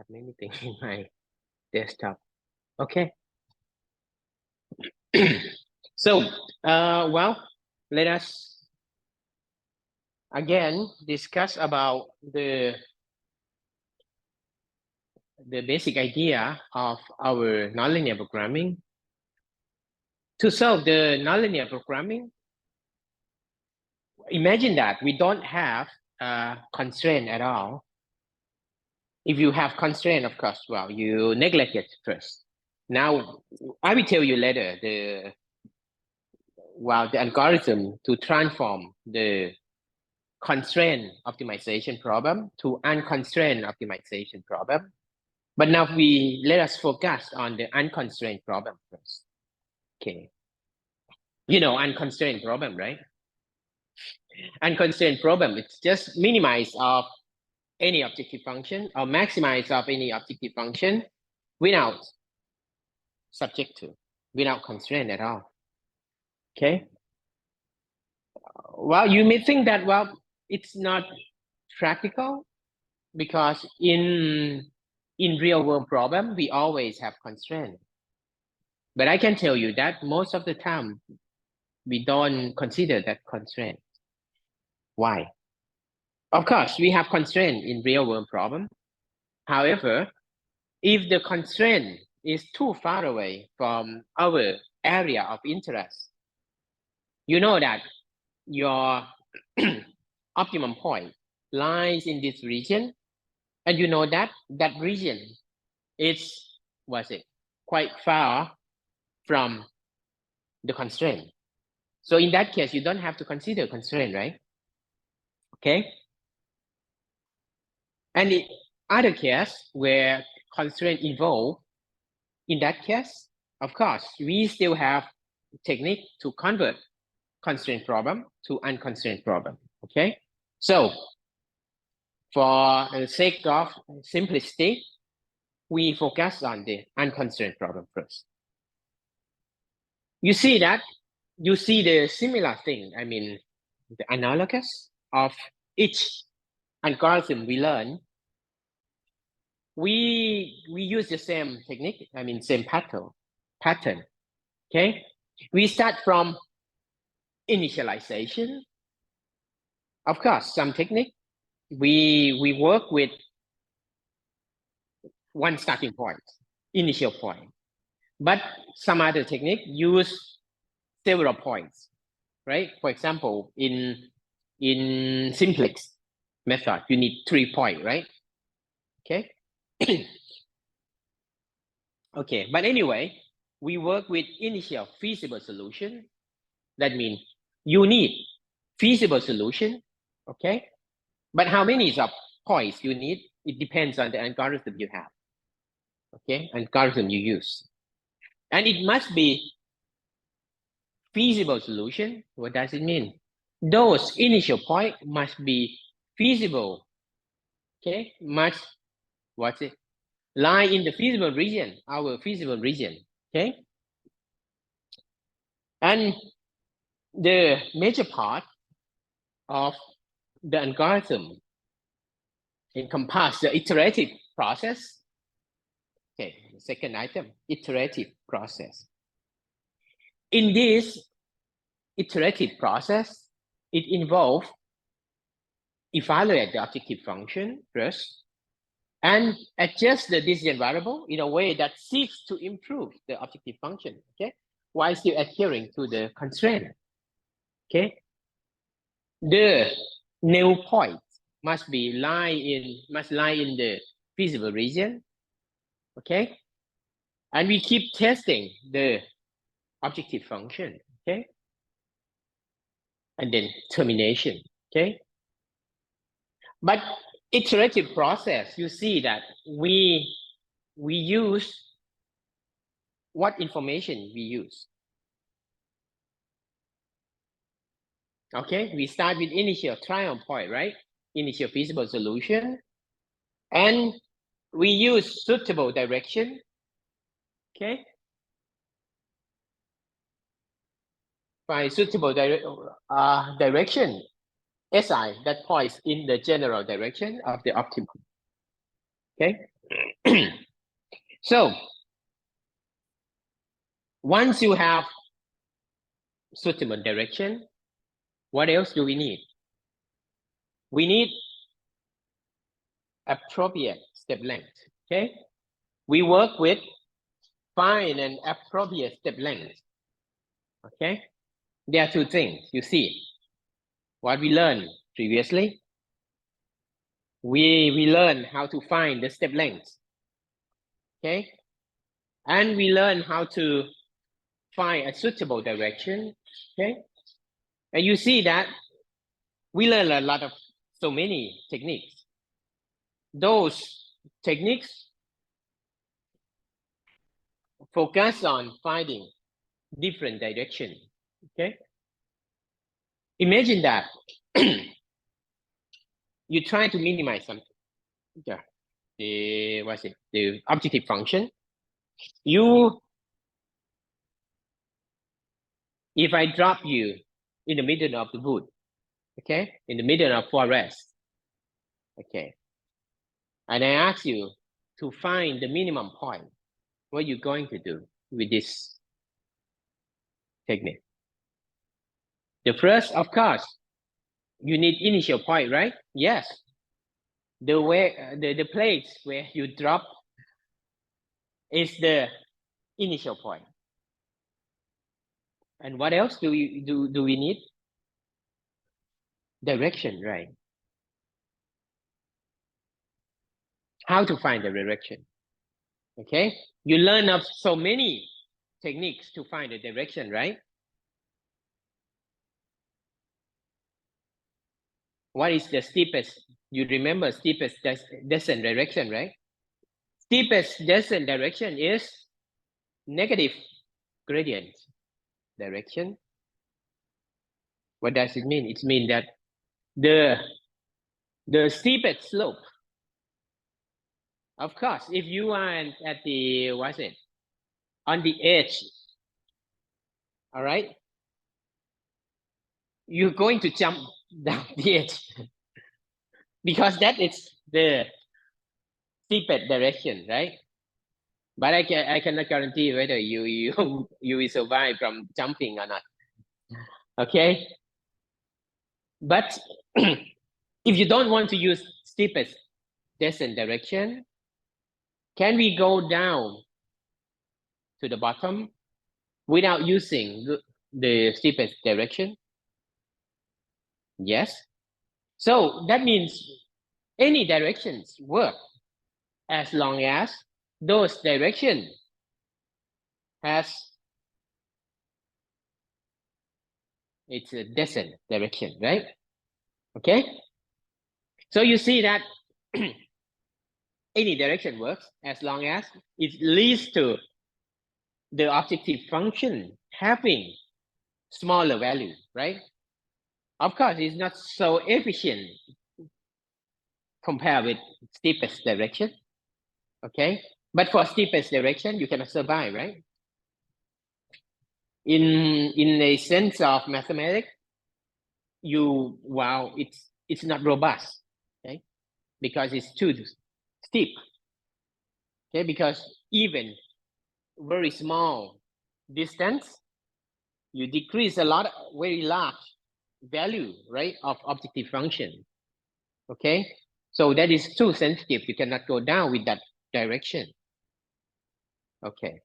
have many things in my desktop. Okay. So, well, let us again discuss about the basic idea of our nonlinear programming. To solve the nonlinear programming, imagine that we don't have a constraint at all. If you have constraint, of course, well, you neglect it first. Now, I will tell you later the algorithm to transform the constraint optimization problem to unconstrained optimization problem. But now let us focus on the unconstrained problem first. Okay. You know, unconstrained problem, right? Unconstrained problem, it's just minimize of any objective function or maximize of any objective function without subject to, without constraint at all. Okay. Well, you may think that, well, it's not practical because in real world problem, we always have constraint. But I can tell you that most of the time, we don't consider that constraint. Why? Of course, we have constraint in real world problem. However, if the constraint is too far away from our area of interest, you know that your optimum point lies in this region, and you know that that region is quite far from the constraint. So in that case, you don't have to consider constraint, right? Okay. And in other case where constraint involve, in that case, of course, we still have technique to convert constraint problem to unconstrained problem. Okay. So for the sake of simplicity, we focus on the unconstrained problem first. You see that, you see the similar thing, I mean, the analogous of each algorithm we learn. We use the same technique, I mean, same pattern. Okay. We start from initialization. Of course, some technique, we work with one starting point, initial point. But some other technique use several points, right? For example, in simplex method, you need 3 points, right? Okay. Okay, but anyway, we work with initial feasible solution. That means you need feasible solution, okay? But how many of points you need? It depends on the algorithm you have, okay? Algorithm you use. And it must be feasible solution. What does it mean? Those initial points must be feasible, okay? Must, lie in the feasible region, our feasible region, okay? And the major part of the algorithm encompass the iterative process. Okay, the second item, iterative process. In this iterative process, it involves evaluate the objective function first and adjust the decision variable in a way that seeks to improve the objective function, okay, while still adhering to the constraint. Okay, the null point must lie in the feasible region, okay, and we keep testing the objective function, okay, and then termination, okay. But iterative process, you see that we use what information we use. Okay, we start with initial trial point, right? Initial feasible solution. And we use suitable direction. Okay. Find suitable direction, SI, that points in the general direction of the optimum. Okay. So once you have suitable direction, what else do we need? We need appropriate step length. Okay. We work with find an appropriate step length. Okay. There are two things. You see what we learned previously. We learn how to find the step length. Okay. And we learn how to find a suitable direction. Okay. And you see that we learn a lot of so many techniques. Those techniques focus on finding different direction. Okay. Imagine that you try to minimize something. Yeah. The objective function. If I drop you in the middle of the wood, okay, in the middle of forest, okay, and I ask you to find the minimum point, what are you going to do with this technique? The first, of course, you need initial point, right? Yes. The place where you drop is the initial point. And what else do we need? Direction, right? How to find the direction? Okay, you learn of so many techniques to find the direction, right? What is the steepest? You remember steepest descent direction, right? Steepest descent direction is negative gradient direction. What does it mean? It means that the steepest slope. Of course, if you are at the on the edge, all right, you're going to jump down the edge because that is the steepest direction, right? But I cannot guarantee whether you will survive from jumping or not. Okay. But if you don't want to use steepest descent direction, can we go down to the bottom without using the steepest direction? Yes. So that means any directions work as long as those directions has it's a descent direction, right? Okay. So you see that any direction works as long as it leads to the objective function having smaller value, right? Of course, it's not so efficient compared with steepest direction, okay? But for steepest direction, you cannot survive, right? In a sense of mathematics, it's not robust, okay? Because it's too steep, okay? Because even very small distance, you decrease a lot, very large value, right, of objective function, okay? So that is too sensitive. You cannot go down with that direction. Okay.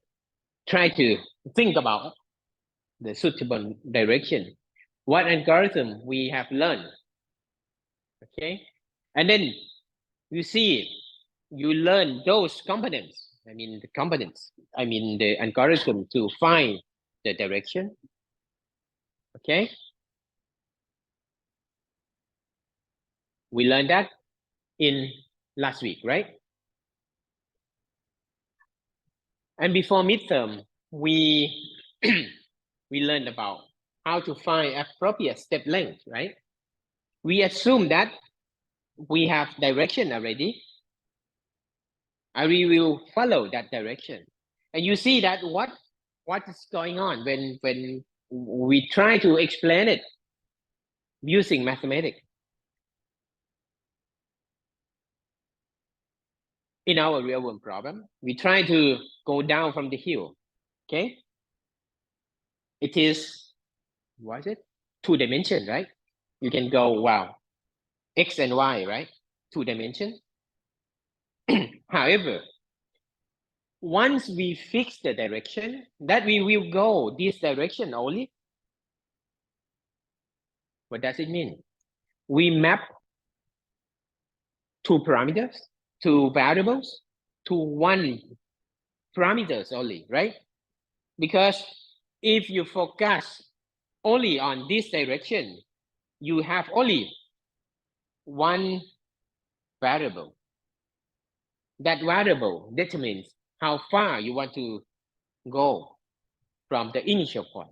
Try to think about the suitable direction. What algorithm we have learned. Okay. And then you see, you learn those components. the algorithm to find the direction. Okay. We learned that in last week, right? And before midterm, we we learned about how to find appropriate step length, right? We assume that we have direction already, and we will follow that direction. And you see that what is going on when we try to explain it using mathematics. In our real world problem, we try to go down from the hill, okay? It is, what is it? 2 dimension, right? You can go, wow, X and Y, right? 2 dimension. However, once we fix the direction, that we will go this direction only. What does it mean? We map 2 parameters, 2 variables to 1 parameters only, right? Because if you focus only on this direction, you have only 1 variable. That variable determines how far you want to go from the initial point.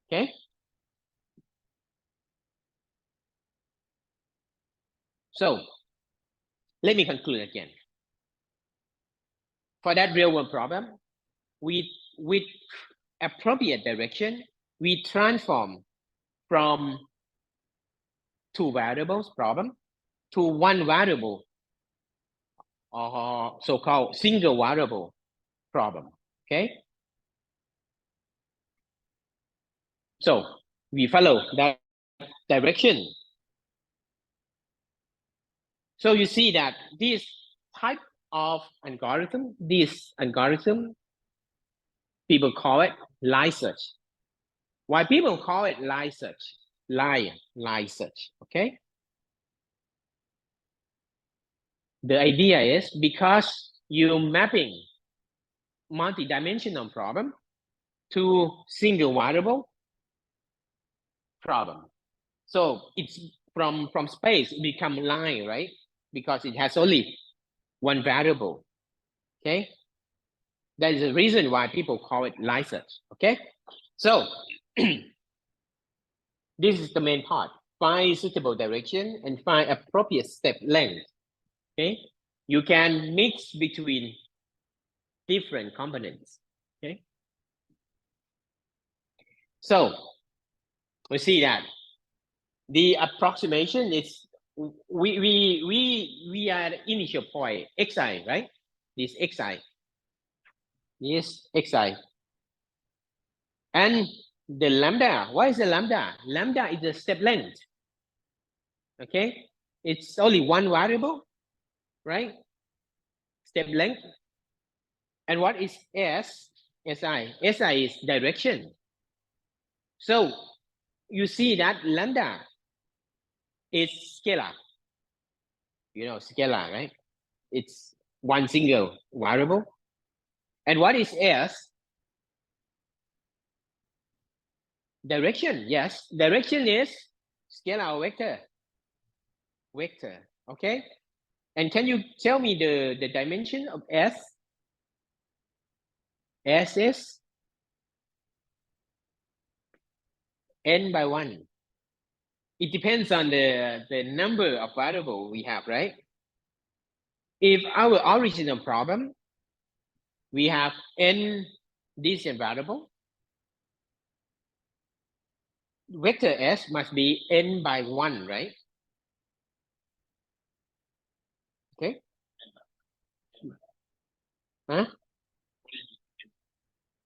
Okay? So let me conclude again. For that real world problem, with appropriate direction, we transform from 2 variables problem to 1 variable, or so-called single variable problem. Okay? So we follow that direction. So you see that this type of algorithm, people call it line search. Why people call it line search? Line search, okay? The idea is because you're mapping multi-dimensional problem to single variable problem. So it's from space, it become line, right? Because it has only 1 variable, okay? That is the reason why people call it line search, okay? So this is the main part. Find suitable direction and find appropriate step length, okay? You can mix between different components, okay? So we see that the approximation is, we are the initial point, xi, right? This xi. Yes, xi. And the lambda, what is the lambda? Lambda is the step length. Okay, it's only 1 variable, right? Step length. And what is s? Si is direction. So you see that lambda is scalar. You know scalar, right? It's 1 single variable. And what is s? Direction. Yes, direction is scalar vector. Vector. Okay. And can you tell me the dimension of s? S is n by 1. It depends on the number of variable we have, right? If our original problem, we have n decision variable, vector s must be n by 1, right? Okay. Huh?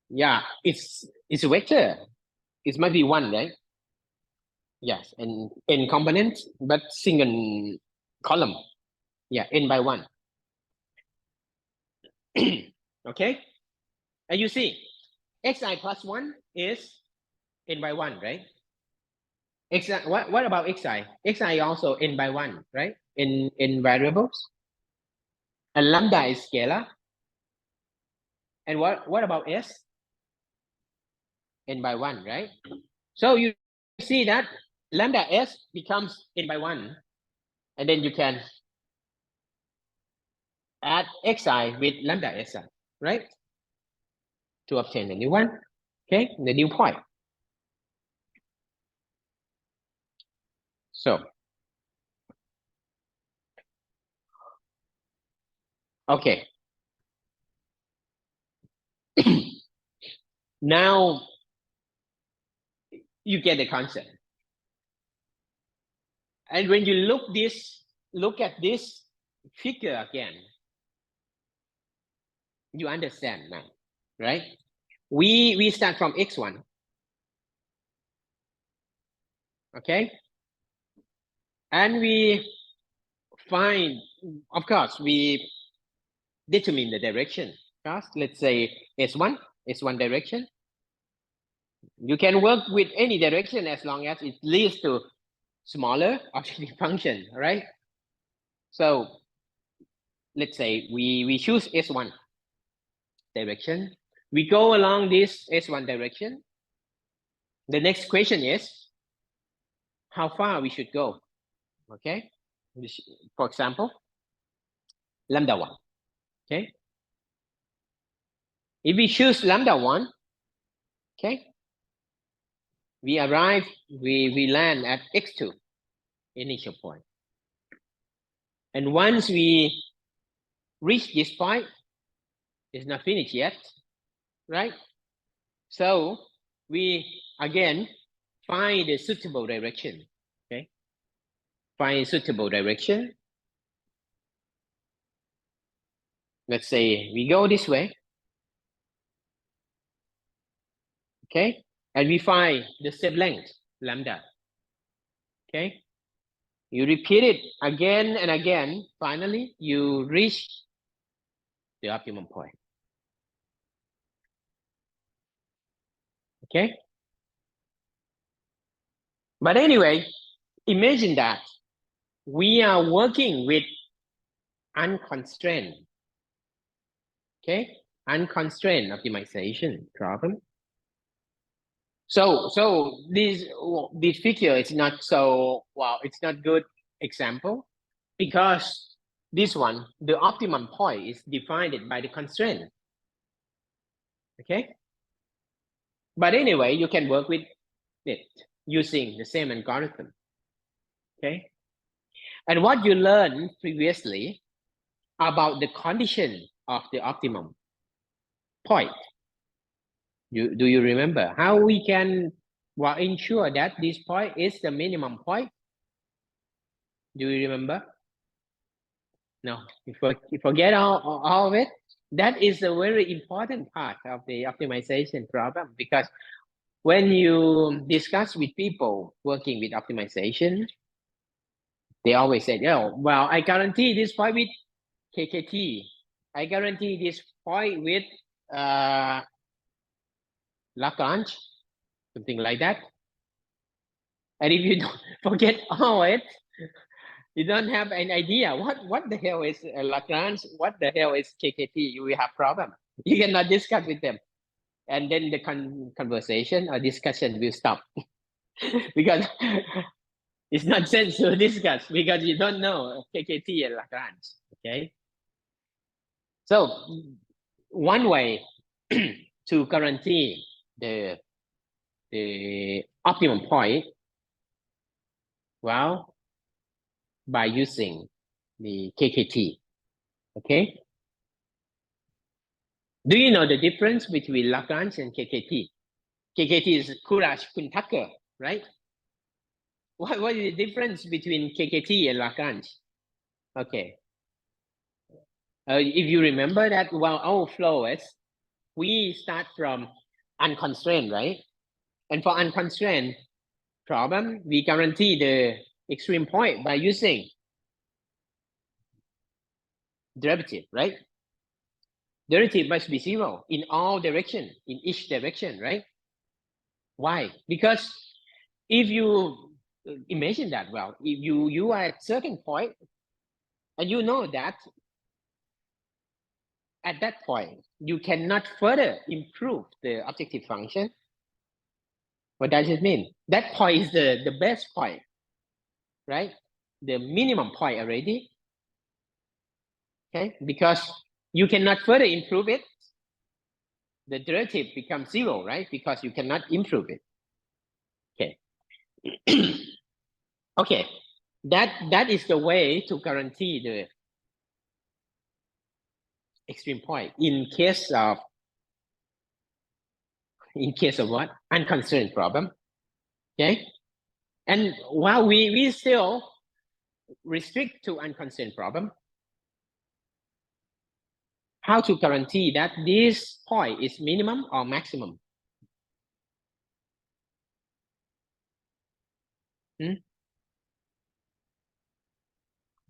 Yeah, it's a vector. It must be 1, right? Yes, and n components, but single column. Yeah, n by 1. Okay. And you see, xi plus 1 is n by 1, right? Xi, what about xi? Xi also n by 1, right? In variables. And lambda is scalar. And what about s? N by 1, right? So you see that lambda s becomes n by 1. And then you can add xi with lambda si, right? To obtain a new one. Okay, the new point. So, okay. Now you get the concept. And when you look at this figure again, you understand now, right? We start from x1. Okay? And we find, of course, we determine the direction. Let's say S1, S1 direction. You can work with any direction as long as it leads to smaller objective function, right? So let's say we choose S1 direction. We go along this S1 direction. The next question is how far we should go. Okay? For example, lambda 1. Okay? If we choose lambda 1, okay, we arrive, we land at x2, initial point. And once we reach this point, it's not finished yet, right? So we again find a suitable direction. Okay, find a suitable direction. Let's say we go this way. Okay, and we find the step length lambda. Okay, you repeat it again and again. Finally, you reach the optimum point. Okay, but anyway, imagine that we are working with unconstrained, okay, unconstrained optimization problem. So this figure is not so, well, it's not good example because this one, the optimum point is defined by the constraint. Okay, but anyway, you can work with it using the same algorithm. Okay, and what you learned previously about the condition of the optimum point, do you remember how we can, well, ensure that this point is the minimum point? Do you remember? No, you forget all of it. That is a very important part of the optimization problem, because when you discuss with people working with optimization, they always say, oh, well, I guarantee this point with KKT. I guarantee this point with Lagrange, something like that. And if you don't forget all it, you don't have an idea what the hell is Lagrange, what the hell is KKT, you will have problem. You cannot discuss with them. And then the conversation or discussion will stop because it's not sense to discuss because you don't know KKT and Lagrange. Okay. So one way to guarantee the optimum point, well, by using the KKT. Okay. Do you know the difference between Lagrange and KKT? KKT is Courage-Kuhn-Tucker, right? What is the difference between KKT and Lagrange? Okay. If you remember that, well, our flow is, we start from unconstrained, right? And for unconstrained problem, we guarantee the extreme point by using derivative, right? Derivative must be zero in all direction, in each direction, right? Why? Because if you imagine that, well, if you are at certain point and you know that at that point you cannot further improve the objective function, what does it mean? That point is the best point, right? The minimum point already. Okay, because you cannot further improve it. the derivative becomes 0, right? Because you cannot improve it. Okay. Okay. That is the way to guarantee the extreme point in case of what? Unconstrained problem. Okay. And while we still restrict to unconstrained problem, how to guarantee that this point is minimum or maximum?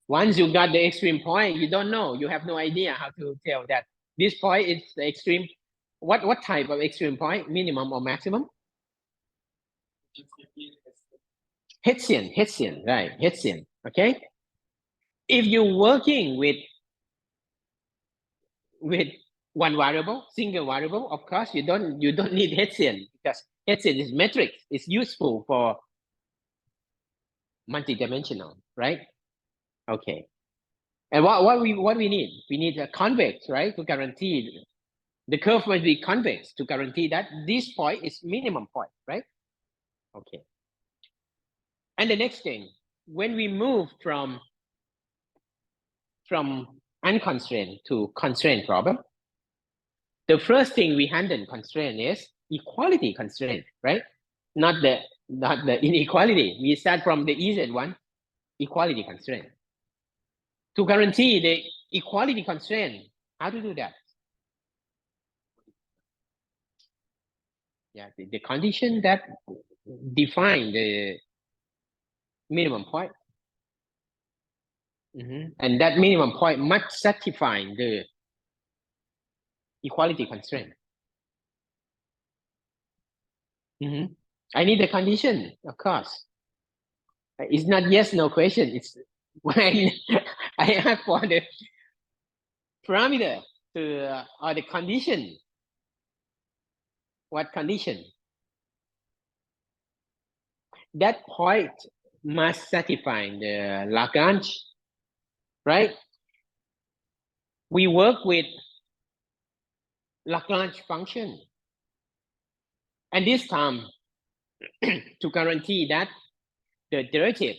Once you got the extreme point, you don't know. You have no idea how to tell that this point is the extreme. What type of extreme point? Minimum or maximum? Hessian, right? Hessian. Okay. If you're working with one variable, single variable, of course you don't need Hessian, because Hessian is metric. It's useful for multidimensional, right? Okay. And what we need? We need a convex, right? To guarantee the curve must be convex to guarantee that this point is minimum point, right? Okay. And the next thing, when we move from unconstrained to constraint problem, the first thing we handle constraint is equality constraint, right? Not the inequality. We start from the easiest one, equality constraint. To guarantee the equality constraint, how to do that? Yeah, the condition that define the minimum point. And that minimum point must satisfy the equality constraint. I need the condition, of course. It's not yes, no question. It's when I ask for the parameter to or the condition. What condition? That point must satisfy the Lagrange, right? We work with Lagrange function. And this time, to guarantee that the derivative,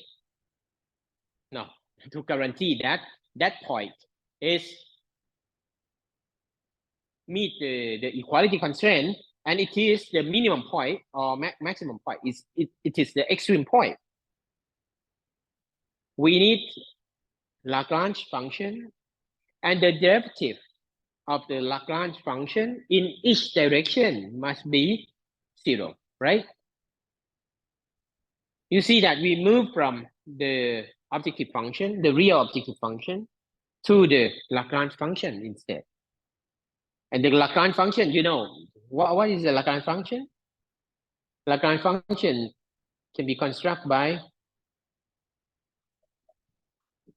no, to guarantee that that point is meet the equality constraint, and it is the minimum point or maximum point. It is the extreme point. We need Lagrange function, and the derivative of the Lagrange function in each direction must be 0, right? You see that we move from the objective function, the real objective function, to the Lagrange function instead. And the Lagrange function, you know, what is the Lagrange function? Lagrange function can be constructed by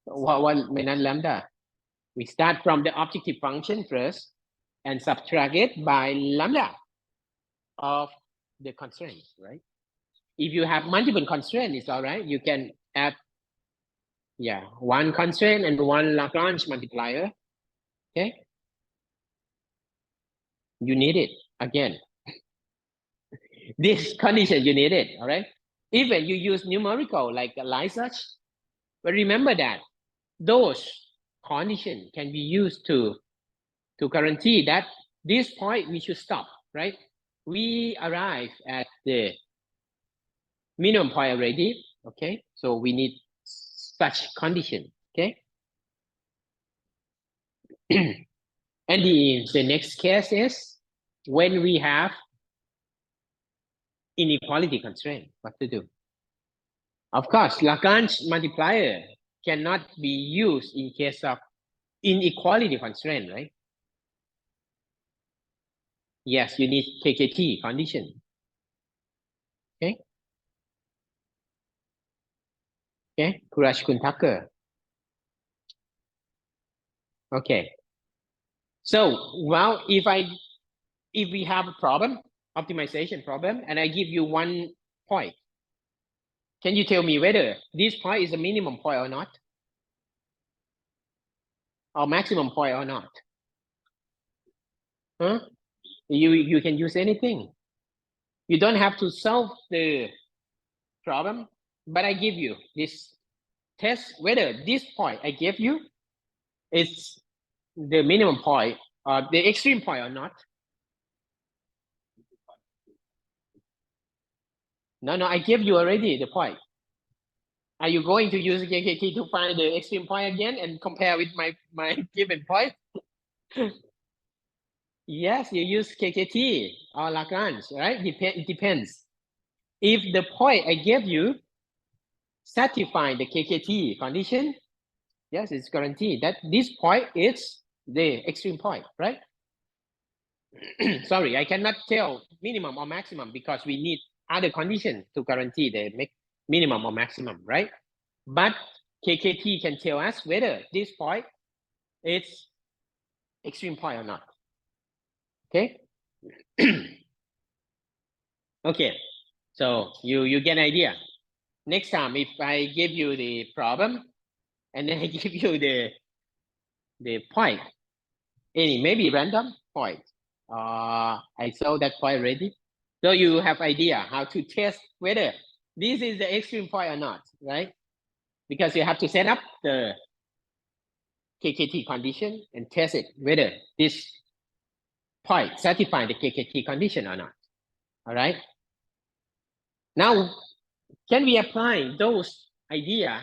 what minus lambda. We start from the objective function first and subtract it by lambda of the constraints, right? If you have multiple constraints, it's all right. You can add, yeah, one constraint and one Lagrange multiplier. Okay. You need it again. This condition, you need it, all right? Even you use numerical like Lyserch, but remember that those conditions can be used to guarantee that this point we should stop, right? We arrive at the minimum point already, okay? So we need such condition, okay? And the next case is when we have inequality constraint, what to do? Of course, Lagrange multiplier cannot be used in case of inequality constraint, right? Yes, you need KKT condition. Okay. Okay, Courage-Kuhn-Tucker. Okay. So, well, if we have a problem, optimization problem, and I give you one point, can you tell me whether this point is a minimum point or not? Or maximum point or not? Huh? You can use anything. You don't have to solve the problem, but I give you this test whether this point I gave you is the minimum point or the extreme point or not. No, I gave you already the point. Are you going to use KKT to find the extreme point again and compare with my given point? Yes, you use KKT or Lagrange, right? It depends. If the point I gave you satisfy the KKT condition, yes, it's guaranteed that this point is the extreme point, right? Sorry, I cannot tell minimum or maximum because we need other conditions to guarantee the minimum or maximum, right? But KKT can tell us whether this point is extreme point or not. Okay. Okay. So you get an idea. Next time, if I give you the problem and then I give you the point, any maybe random point, I saw that point already. So you have idea how to test whether this is the extreme point or not, right? Because you have to set up the KKT condition and test it whether this point satisfy the KKT condition or not. All right. Now, can we apply those ideas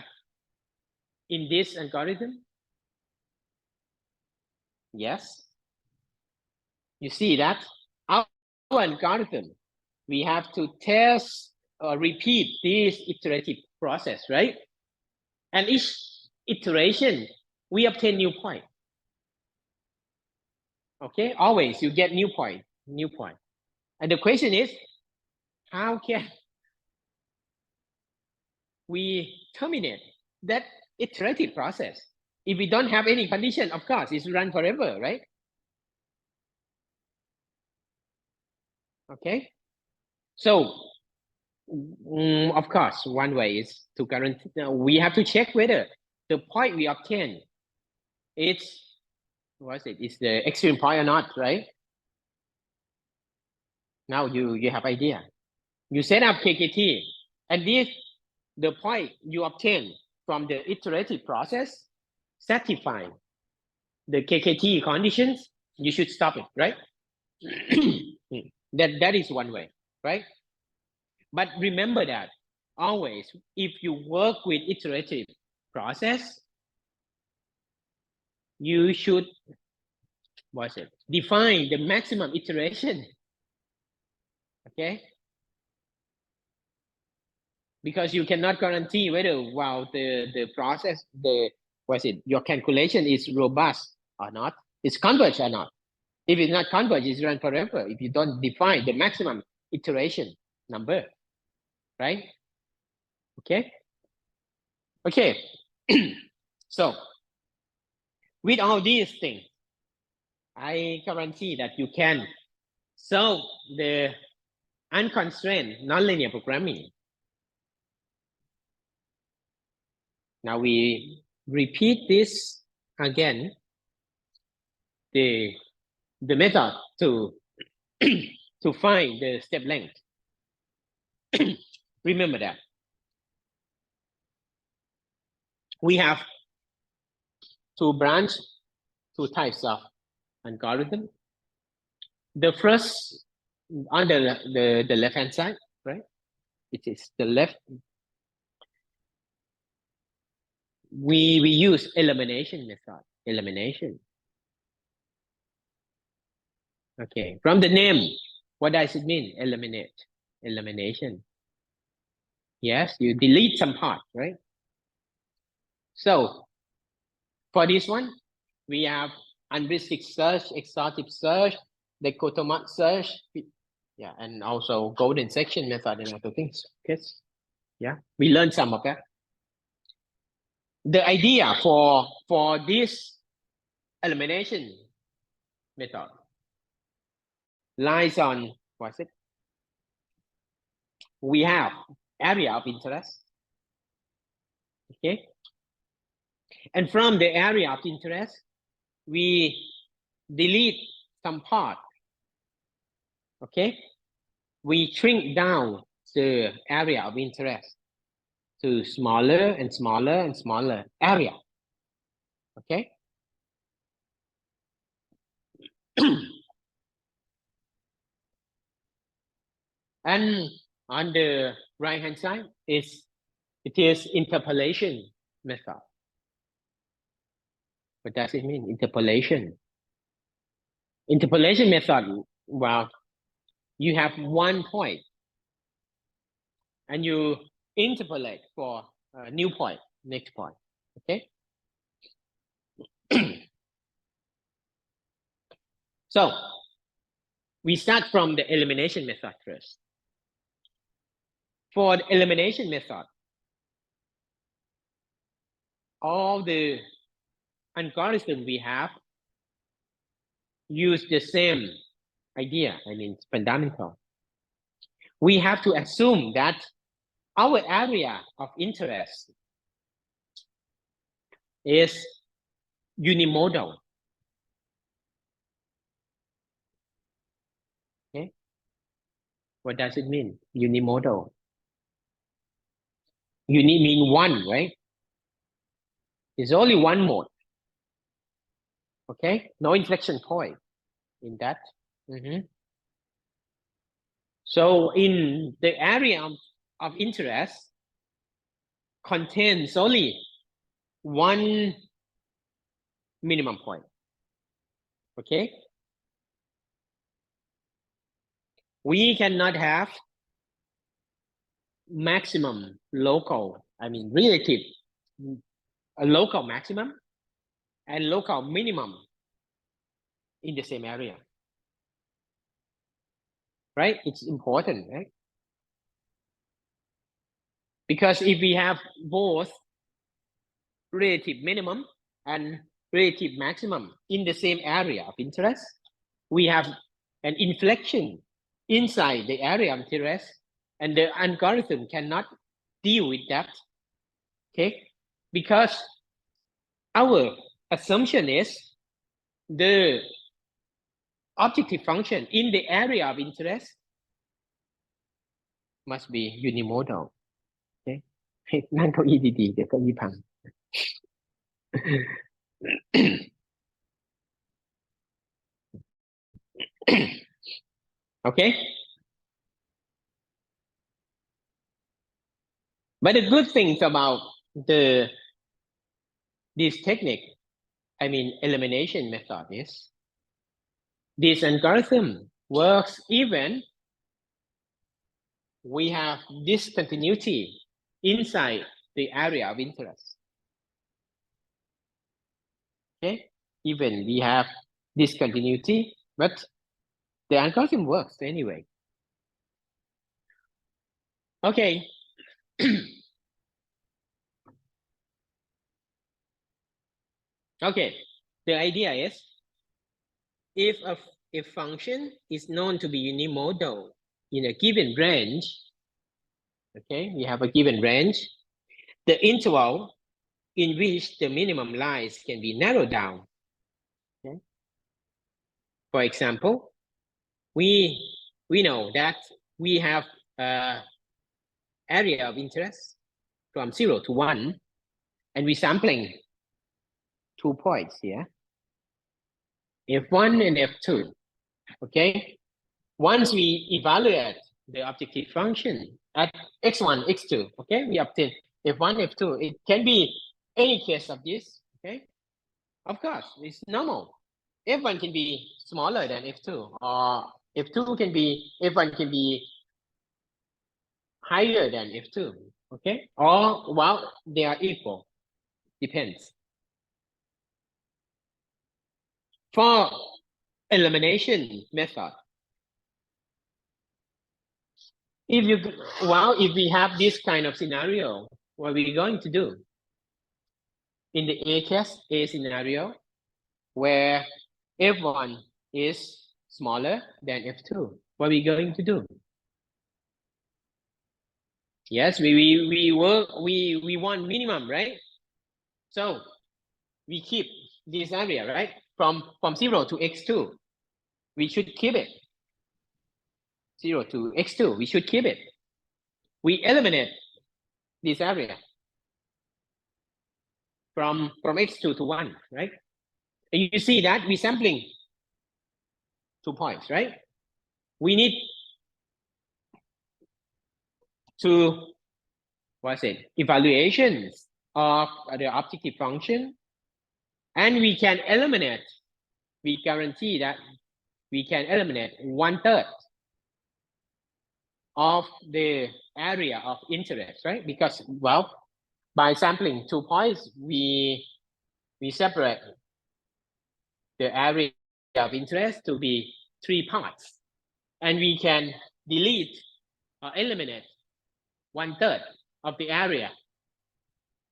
in this algorithm? Yes. You see that our algorithm, we have to test or repeat this iterative process, right? And each iteration, we obtain new point. Okay, always you get new point. And the question is, how can we terminate that iterative process? If we don't have any condition, of course, it's run forever, right? Okay, so of course, one way is to guarantee. We have to check whether the point we obtain is is the extreme point or not, right? Now you have idea. You set up KKT, and this the point you obtain from the iterative process satisfy the KKT conditions. You should stop it, right? that is one way, right? But remember that always, if you work with iterative process, you should define the maximum iteration. Okay, because you cannot guarantee whether the process your calculation is robust or not, it's converged or not. If it's not converged, it's run forever if you don't define the maximum iteration number, right? Okay. So with all these things, I guarantee that you can solve the unconstrained nonlinear programming. Now we repeat this again, the method to to find the step length. Remember that we have two types of algorithm. The first on the left hand side, right? It is the left. We use elimination method. Elimination. Okay. From the name, what does it mean? Eliminate. Elimination. Yes, you delete some part, right? So for this one, we have heuristic search, exhaustive search, dichotomous search, yeah, and also golden section method and other things. Okay. Yeah, we learned some of that. The idea for this elimination method lies on we have area of interest. Okay. And from the area of interest, we delete some part Okay, we shrink down the area of interest to smaller and smaller and smaller area. Okay. And on the right hand side it is interpolation method. What does it mean? Interpolation. Interpolation method, well, you have one point and you interpolate for a new point, next point. Okay. So we start from the elimination method first. For the elimination method, all the algorithm we have use the same idea. I mean, it's fundamental. We have to assume that our area of interest is unimodal. Okay. What does it mean? Unimodal. Uni mean one, right? It's only one mode. Okay. No inflection point in that. So in the area of interest contains only one minimum point. Okay. We cannot have maximum local, I mean relative, a local maximum and local minimum in the same area. Right? It's important, right? Because if we have both relative minimum and relative maximum in the same area of interest, we have an inflection inside the area of interest, and the algorithm cannot deal with that. Okay, because our assumption is the objective function in the area of interest must be unimodal. Okay. นั่งเก้าอี้ดีๆเดี๋ยวเก้าอี้พัง Okay. But the good things about this technique, I mean elimination method, is this algorithm works even we have discontinuity inside the area of interest. Okay, even we have discontinuity, but the algorithm works anyway. Okay. Okay, the idea is if a function is known to be unimodal in a given range, okay, we have a given range, the interval in which the minimum lies can be narrowed down. Okay. For example, we know that we have area of interest from 0 to 1, and we're sampling 2 points here, f1 and f2. Okay, once we evaluate the objective function at x1, x2, okay, we obtain f1, f2. It can be any case of this. Okay, of course, it's normal. F1 can be smaller than f2, or f1 can be higher than f2. Okay, or well, they are equal. Depends. For elimination method, if we have this kind of scenario, what are we going to do? In the A case, A scenario, where f1 is smaller than f2, what are we going to do? Yes, we want minimum, right? So we keep this area, right? From 0 to x2, we should keep it. 0 to x2, we should keep it. We eliminate this area from x2 to 1, right? And you see that we're sampling 2 points, right? We need to, what's it, evaluations of the objective function, and we can eliminate, we guarantee that we can eliminate 1/3 of the area of interest, right? Because, well, by sampling 2 points, we separate the area of interest to be 3 parts, and we can delete or eliminate 1/3 of the area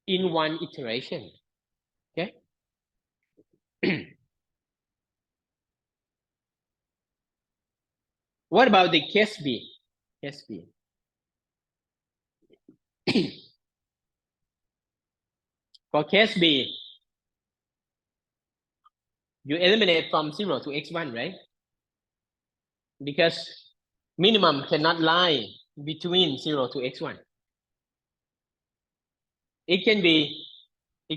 in one iteration. Okay. What about the case B? Case B. For case B, you eliminate from 0 to x1, right? Because minimum cannot lie between 0 to x1. It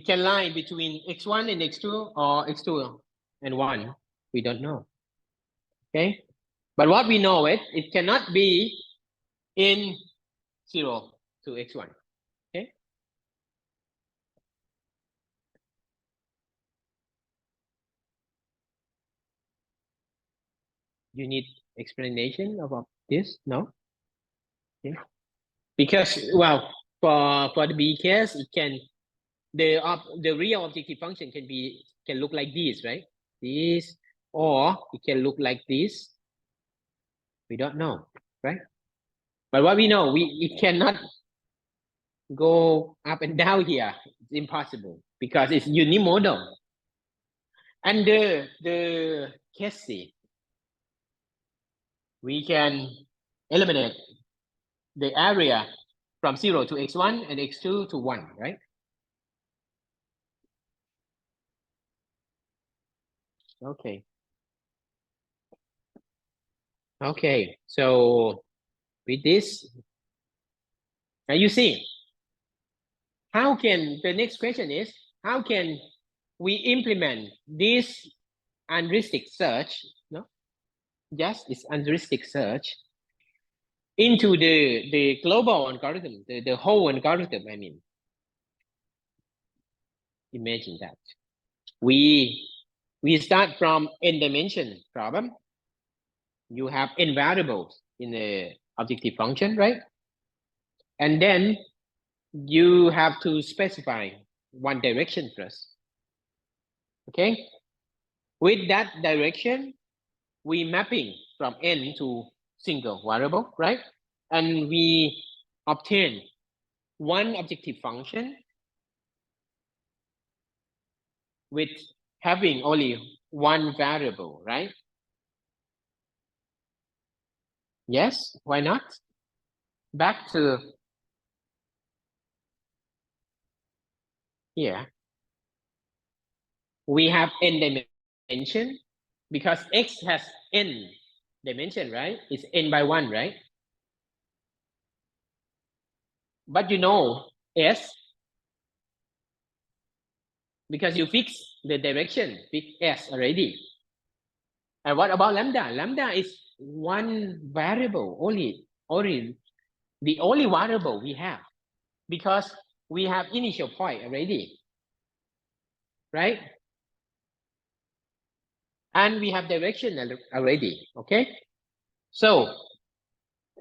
can lie between x1 and x2 or x2 and 1. We don't know. Okay. But what we know it cannot be in 0 to x1. Okay. You need explanation about this? No? Okay. Because, well, for the B case, it can, the real objective function can look like this, right? This, or it can look like this. We don't know, right? But what we know, it cannot go up and down here. It's impossible because it's unimodal. And the case C, we can eliminate the area from 0 to x1 and x2 to 1, right? Okay. Okay, so with this, now you see, how can, the next question is, how can we implement this heuristic search, no? Yes, it's heuristic search into the global algorithm, the whole algorithm, I mean. Imagine that. We start from n dimension problem. You have n variables in the objective function, right? And then you have to specify one direction first. Okay. With that direction, we mapping from n to single variable, right? And we obtain one objective function with having only one variable, right? Yes, why not? Back to here. We have n dimension because x has n dimension, right? It's n by 1, right? But you know s, because you fix the direction with s already. And what about lambda? Lambda is one variable only the only variable we have, because we have initial point already, right? And we have direction already. Okay, so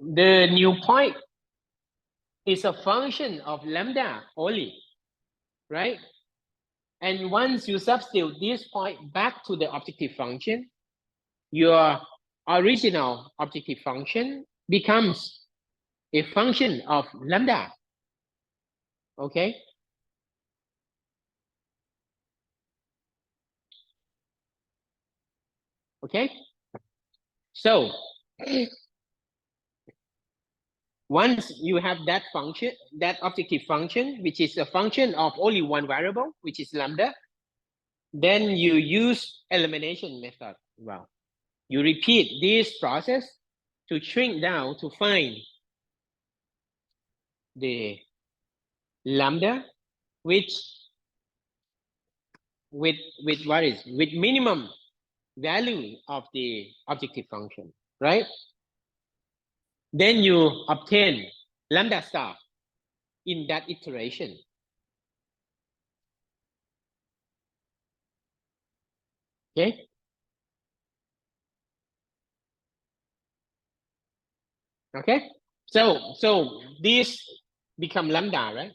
the new point is a function of lambda only, right? And once you substitute this point back to the objective function, your original objective function becomes a function of lambda. Okay. Okay. So once you have that function, that objective function, which is a function of only one variable, which is lambda, then you use elimination method. Well, you repeat this process to shrink down to find the lambda which with what is with minimum value of the objective function, right? Then you obtain lambda star in that iteration. Okay. Okay. So this become lambda, right?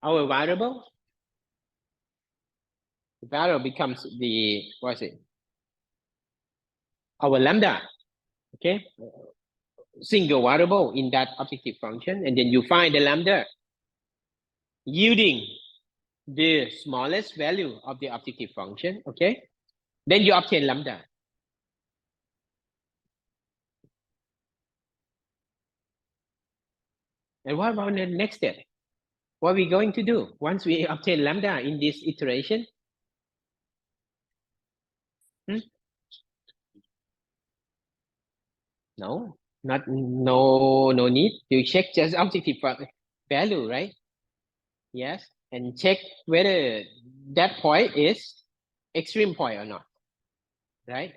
Our variable. The variable becomes the what is it? Our lambda. Okay. Single variable in that objective function, and then you find the lambda yielding the smallest value of the objective function. Okay. Then you obtain lambda. And what about the next step? What are we going to do once we obtain lambda in this iteration? No, no need. You check just objective value, right? Yes, and check whether that point is extreme point or not, right?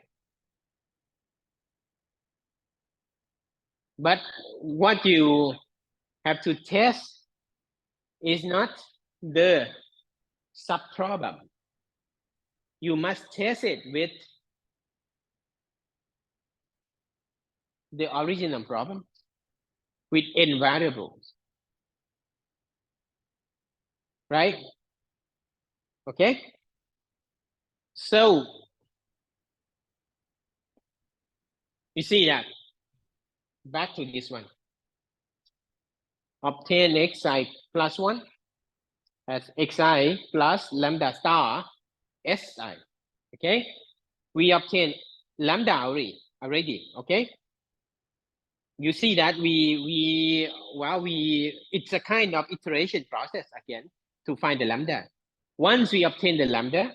But what you have to test is not the subproblem. You must test it with the original problem with n variables, right? Okay. So you see that back to this one. Obtain xi plus 1 as xi plus lambda star si. Okay, we obtain lambda already. Okay, you see that we it's a kind of iteration process again to find the lambda. Once we obtain the lambda,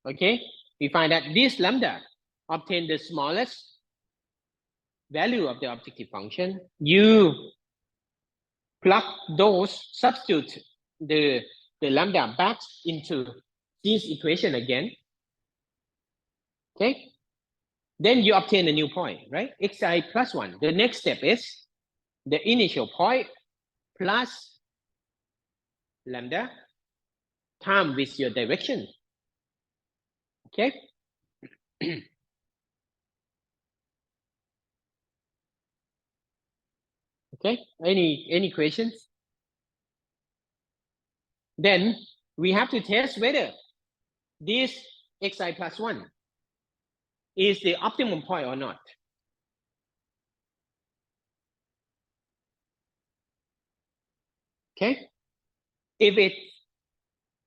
okay, we find that this lambda obtain the smallest value of the objective function. You plug those, substitute the lambda back into this equation again. Okay, then you obtain a new point, right? Xi plus 1. The next step is the initial point plus lambda time with your direction. Okay. Okay, any questions? Then we have to test whether this xi plus 1 is the optimum point or not. Okay, if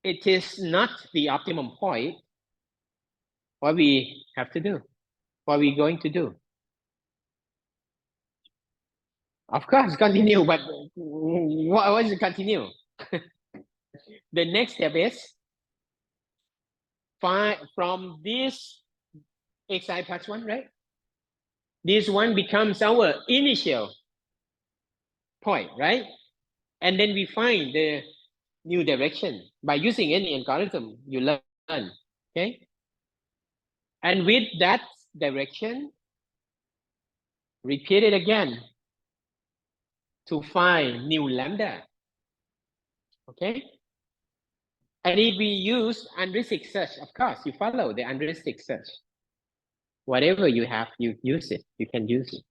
it is not the optimum point, what we have to do? What are we going to do? Of course, continue, but what is continue? The next step is find from this xi plus 1, right? This one becomes our initial point, right? And then we find the new direction by using any algorithm you learn, okay? And with that direction, repeat it again to find new lambda, okay? And if we use heuristic search, of course, you follow the heuristic search. Whatever you have, you use it. You can use it.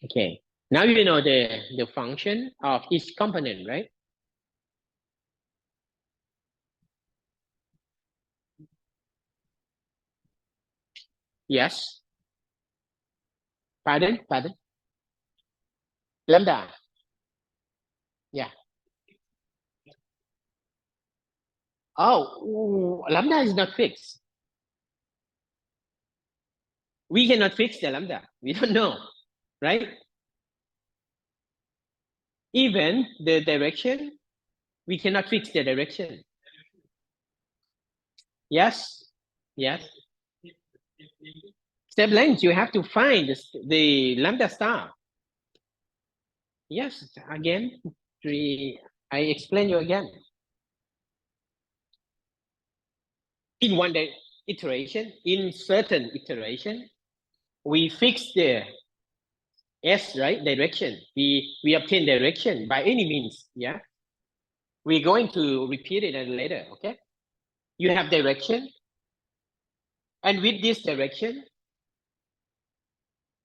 Okay. Now you know the function of each component, right? Yes. Pardon? Lambda. Yeah. Oh, lambda is not fixed. We cannot fix the lambda. We don't know, right? Even the direction, we cannot fix the direction. Yes. Yes. Step length, you have to find the lambda star. Yes, again, I explain you again. In one iteration, in certain iteration, we fix the S, right? Direction. We obtain direction by any means. Yeah. We're going to repeat it later. Okay. You have direction. And with this direction,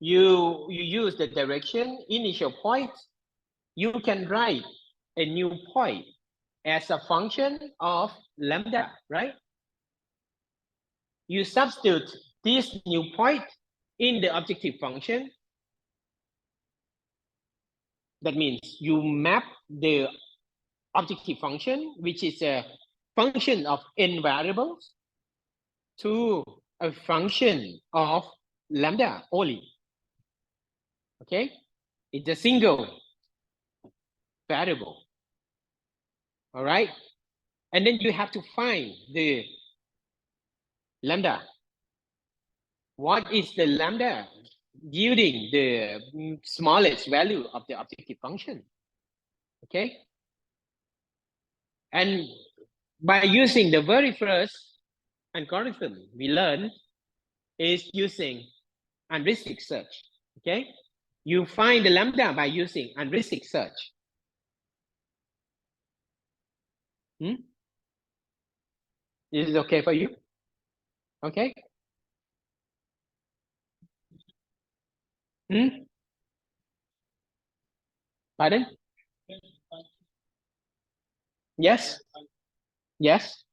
you use the direction initial point. You can write a new point as a function of lambda, right? You substitute this new point in the objective function. That means you map the objective function, which is a function of n variables, to a function of lambda only. Okay, it's a single variable. All right, and then you have to find the lambda. What is the lambda yielding the smallest value of the objective function? Okay, and by using the very first algorithm we learned is using heuristic search. Okay, you find the lambda by using heuristic search. Is it okay for you? Okay. Pardon? Yes. Yes.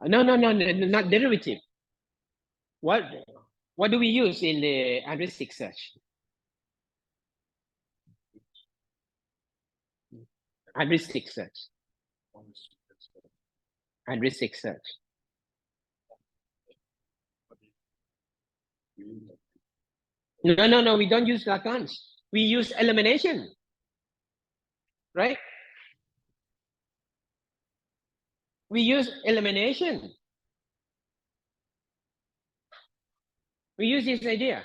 No, not derivative. What do we use in the heuristic search? Heuristic search. Heuristic search. No, we don't use Lagrange. We use elimination. Right? We use elimination. We use this idea.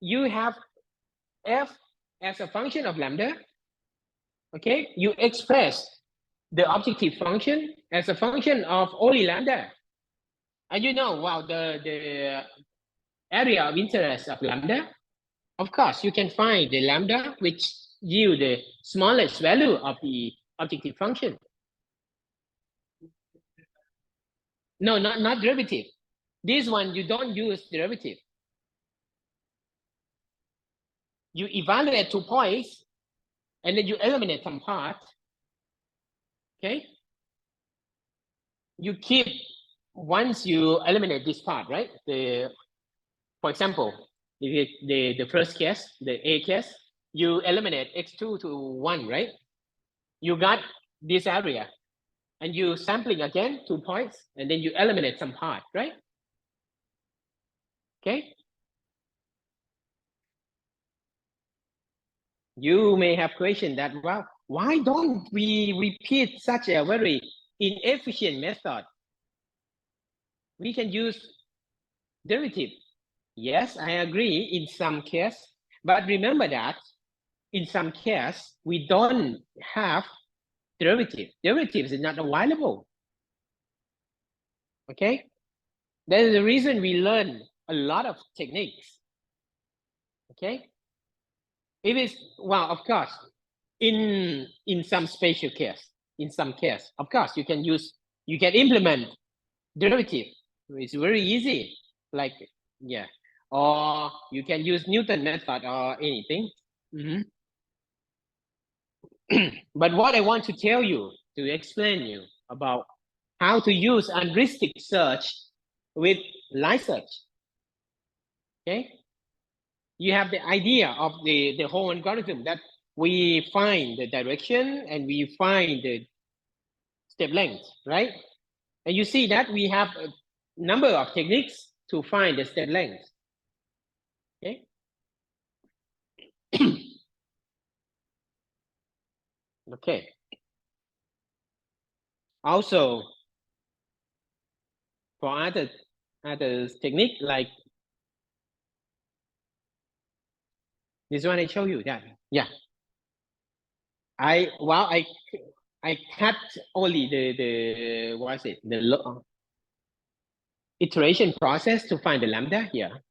You have f as a function of lambda. Okay, you express the objective function as a function of only lambda. And you know, wow, the area of interest of lambda, of course, you can find the lambda which yield the smallest value of the objective function. No, not derivative. This one, you don't use derivative. You evaluate 2 points, and then you eliminate some part. Okay? You keep, once you eliminate this part, right? For example, the first case, the A case, you eliminate x2 to 1, right? You got this area, and you sampling again 2 points, and then you eliminate some part, right? Okay. You may have question that, well, why don't we repeat such a very inefficient method? We can use derivative. Yes, I agree in some case, but remember that in some case, we don't have derivative. Derivatives is not available. Okay? That is the reason we learn a lot of techniques. Okay? It is, well, of course, in some special case, in some case, of course, you can implement derivative. It's very easy. Like, yeah. Or you can use Newton method or anything. But what I want to tell you, to explain you about how to use heuristic search with line search. Okay? You have the idea of the whole algorithm that we find the direction and we find the step length, right? And you see that we have a number of techniques to find the step length. Okay? Okay. Also, for other technique like this one I show you that, yeah. I cut only the what's it, the iteration process to find the lambda here.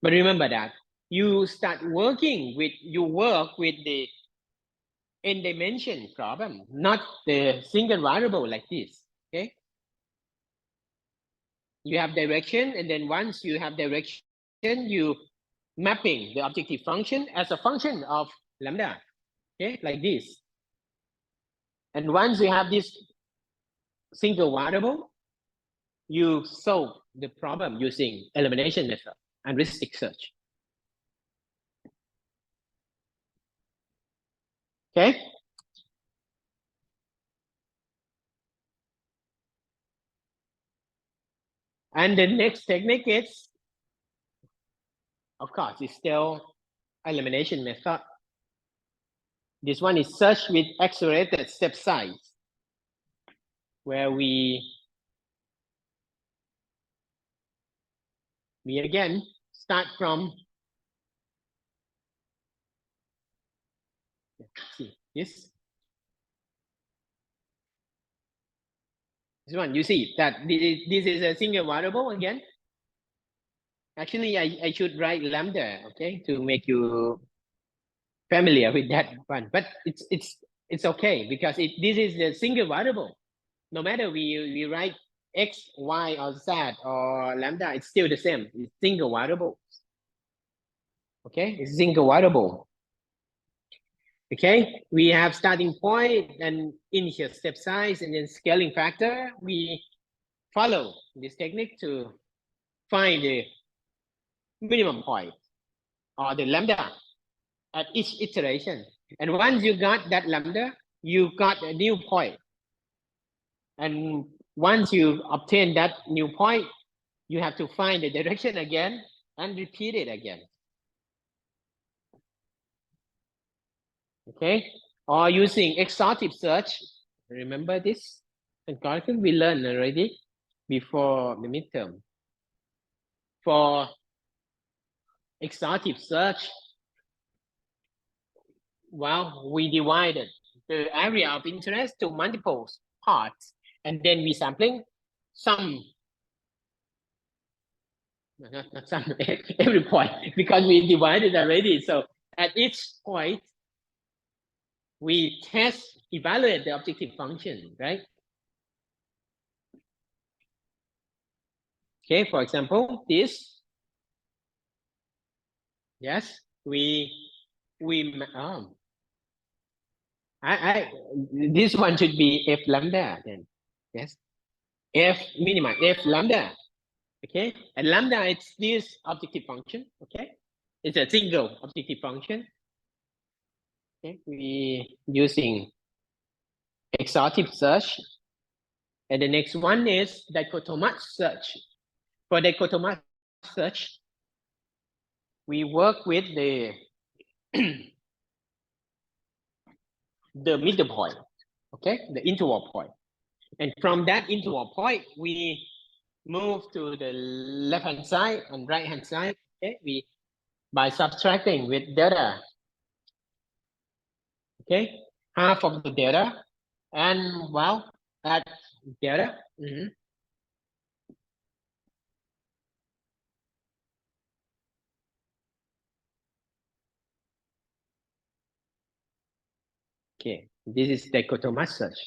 But remember that you start working with, you work with the n dimension problem, not the single variable like this, okay? You have direction, and then once you have direction, you mapping the objective function as a function of lambda, okay, like this. And once you have this single variable, you solve the problem using elimination method and heuristic search. Okay. And the next technique is, of course, it's still elimination method. This one is search with accelerated step size, where we again start from, see this one. You see that this is a single variable again. Actually, I should write lambda, okay, to make you familiar with that one. But it's okay because this is a single variable. No matter we write x, y, or z or lambda, it's still the same. It's single variable. Okay, it's single variable. Okay, we have starting point and initial step size and then scaling factor. We follow this technique to find the minimum point or the lambda at each iteration. And once you got that lambda, you got a new point. And once you obtain that new point, you have to find the direction again and repeat it again. Okay, or using exhaustive search. Remember this algorithm we learned already before the midterm. For exhaustive search, well, we divided the area of interest to multiple parts, and then we sampling some, not some, every point, because we divided already. So at each point, we evaluate the objective function, right? Okay, for example, this. Yes, this one should be f lambda then. Yes, f minima, f lambda. Okay, and lambda it's this objective function. Okay, it's a single objective function. Okay, we using exhaustive search, and the next one is dichotomous search. For dichotomous search, we work with the the middle point, okay, the interval point. And from that interval point, we move to the left-hand side and right-hand side, okay, we by subtracting with delta, okay, half of the delta, and well, at delta. Okay, this is dichotomous search.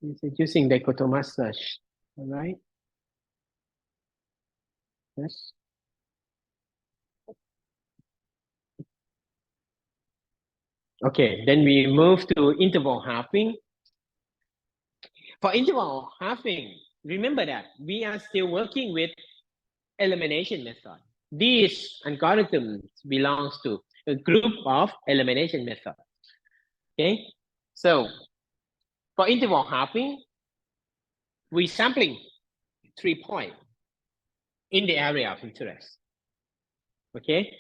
This is using dichotomous search, all right? Yes. Okay, then we move to interval halving. For interval halving, remember that we are still working with elimination method. These algorithms belongs to a group of elimination methods. Okay, so for interval halving, we sampling 3 points in the area of interest. Okay,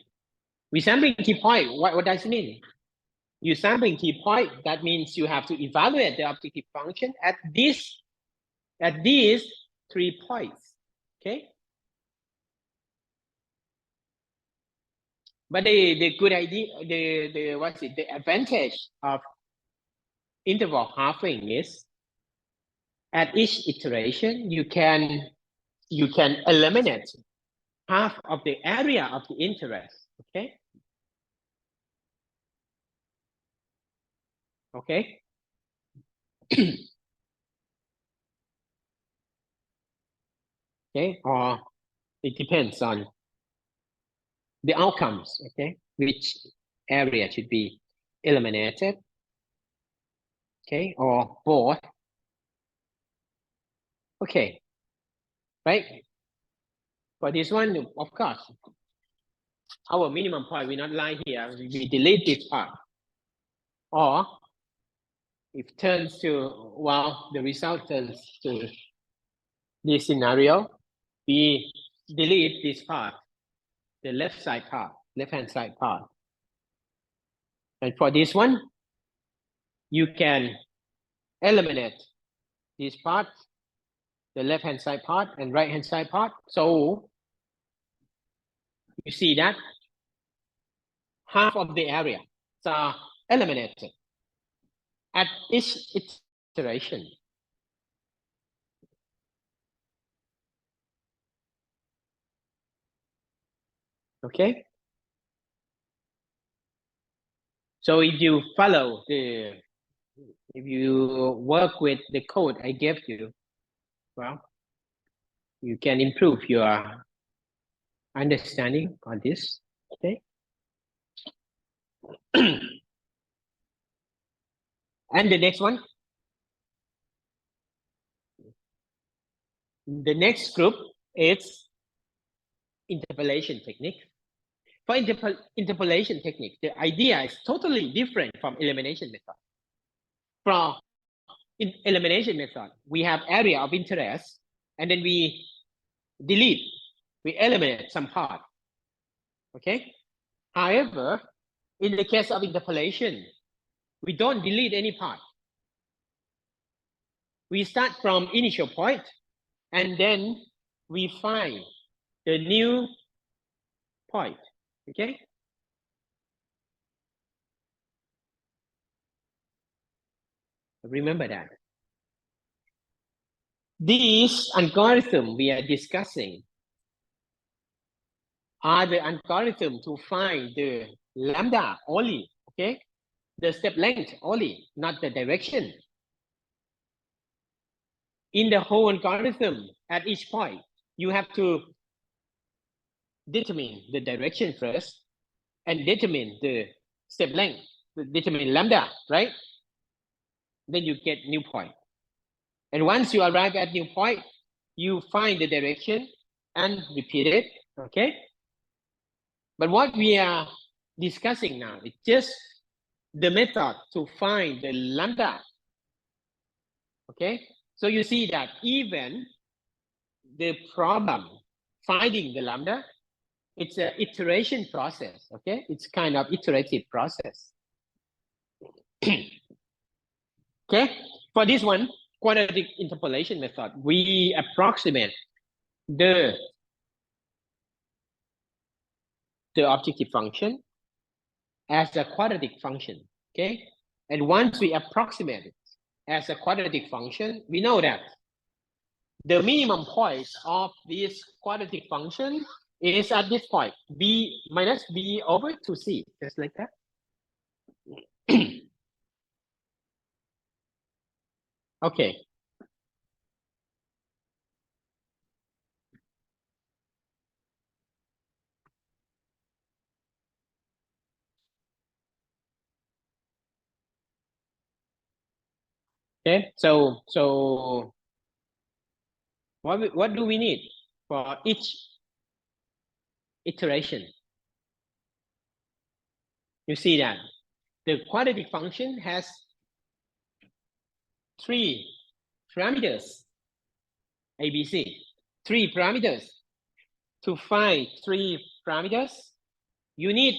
we sampling 3 points. What does it mean? you sampling t-point, that means you have to evaluate the objective function at these 3 points. Okay. But the good idea, the advantage of interval halving is at each iteration you can eliminate half of the area of the interest. Okay. Okay. Okay, or it depends on the outcomes. Okay, which area should be eliminated. Okay, or both. Okay, right? For this one, of course, our minimum point will not lie here. We delete this part. Or if turns to, well, the result turns to this scenario, we delete this part, the left-hand side part. And for this one, you can eliminate this part, the left-hand side part and right-hand side part. So you see that half of the area are eliminated at each iteration. Okay. So if you if you work with the code I gave you, well, you can improve your understanding on this. Okay. And the next one, the next group is interpolation technique. For interpolation technique, the idea is totally different from elimination method. From elimination method, we have area of interest, and then we delete, we eliminate some part. Okay. However, in the case of interpolation, we don't delete any part. We start from initial point, and then we find the new point. Okay. Remember that. These algorithms we are discussing are the algorithm to find the lambda only, okay? The step length only, not the direction. In the whole algorithm, at each point, you have to determine the direction first and determine the step length, determine lambda, right? Then you get new point. And once you arrive at new point, you find the direction and repeat it, okay? But what we are discussing now is just the method to find the lambda. Okay, so you see that even the problem finding the lambda, it's an iteration process. Okay, it's kind of iterative process. Okay, for this one, quadratic interpolation method, we approximate the objective function as a quadratic function. Okay, and once we approximate it as a quadratic function, we know that the minimum point of this quadratic function is at this point, b minus b over 2c, just like that. Okay. Okay, so what do we need for each iteration? You see that the quadratic function has 3 parameters, ABC, 3 parameters. To find 3 parameters, you need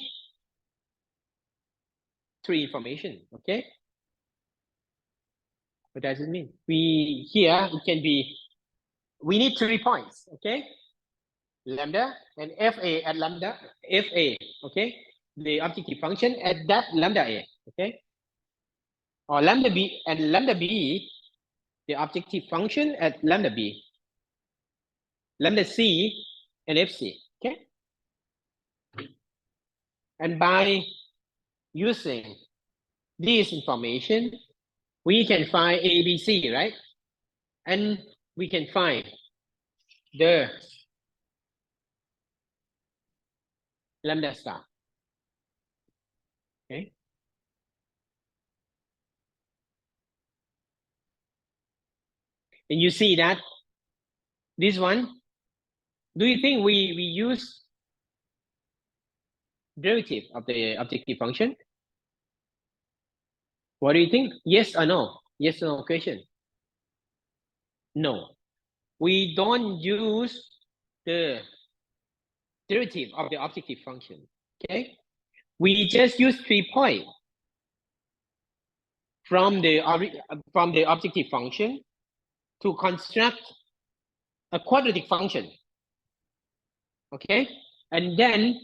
three information. Okay. What does it mean? Here it can be, we need 3 points. Okay. Lambda and fa at lambda fa. Okay. The objective function at that lambda a. Okay. Or lambda b and lambda b, the objective function at lambda b, lambda c and fc. Okay. And by using this information, we can find ABC, right? And we can find the lambda star. Okay. And you see that this one, do you think we use derivative of the objective function? What do you think? Yes or no? Yes or no question? No. We don't use the derivative of the objective function. Okay. We just use 3 points from the objective function to construct a quadratic function. Okay. And then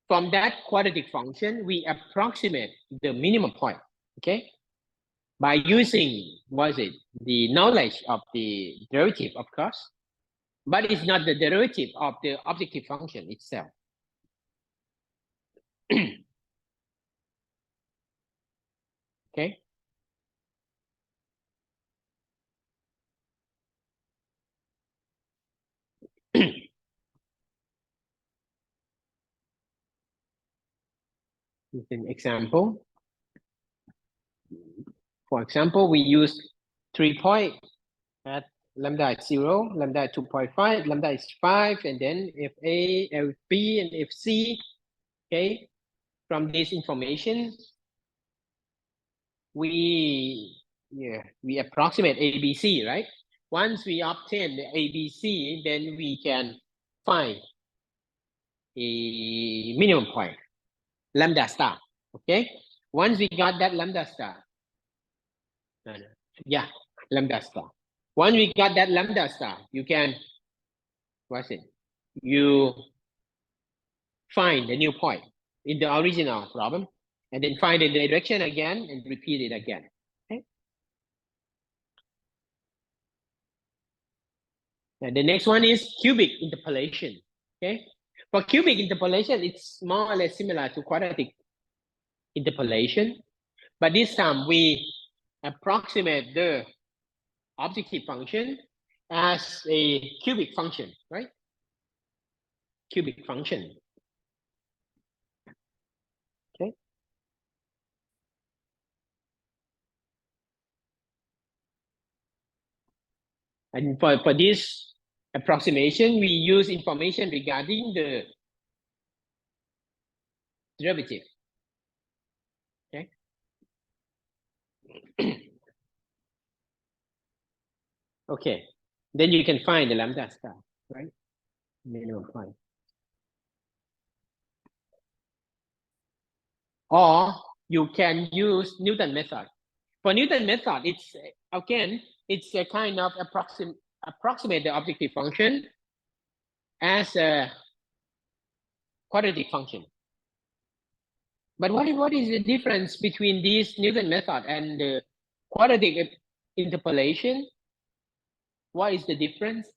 from that quadratic function, we approximate the minimum point. Okay. By using, what is it? The knowledge of the derivative, of course, but it's not the derivative of the objective function itself. Okay. Here's an example. For example, we use 3 points at lambda is 0, lambda is 2.5, lambda is 5, and then FA, FB, and FC. Okay. From this information, we approximate ABC, right? Once we obtain the ABC, then we can find a minimum point, lambda star. Okay. Once we got that lambda star, yeah, lambda star. Once we got that lambda star, you can, what's it? You find a new point in the original problem, and then find the direction again and repeat it again. Okay. And the next one is cubic interpolation. Okay. For cubic interpolation, it's more or less similar to quadratic interpolation, but this time we approximate the objective function as a cubic function, right? Cubic function. Okay. And for this approximation, we use information regarding the derivative. Okay. Okay. Then you can find the lambda star, right? Minimum point. Or you can use Newton method. For Newton method, it's again, it's a kind of approximate the objective function as a quadratic function. But what is the difference between this Newton method and the quadratic interpolation? What is the difference?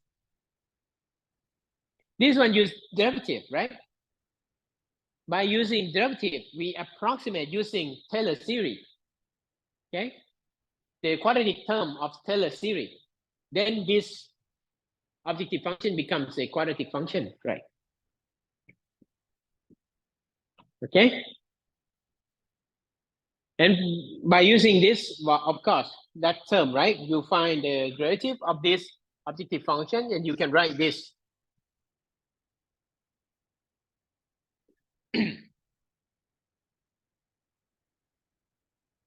This one use derivative, right? By using derivative, we approximate using Taylor series. Okay, the quadratic term of Taylor series. Then this objective function becomes a quadratic function, right? Okay. And by using this, well, of course, that term, right? You find the derivative of this objective function, and you can write this.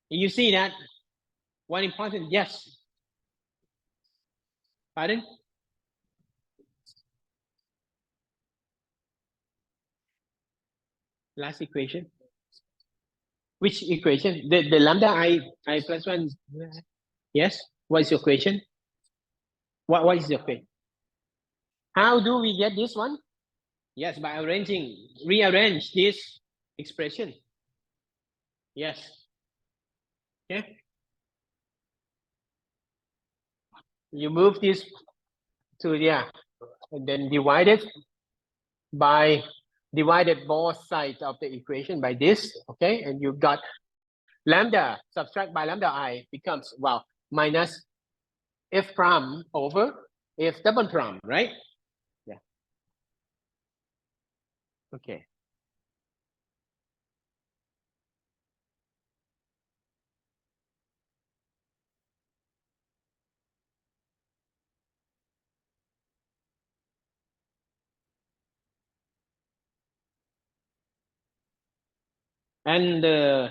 You see that one important, yes. Pardon? Last equation. Which equation? The lambda I plus 1. Yes. What is your question? What is your question? How do we get this one? Yes, by rearrange this expression. Yes. Okay. You move this to, yeah, and then divided both sides of the equation by this. Okay, and you got lambda subtract by lambda I becomes, well, minus f prime over f double prime, right? Yeah. Okay. And the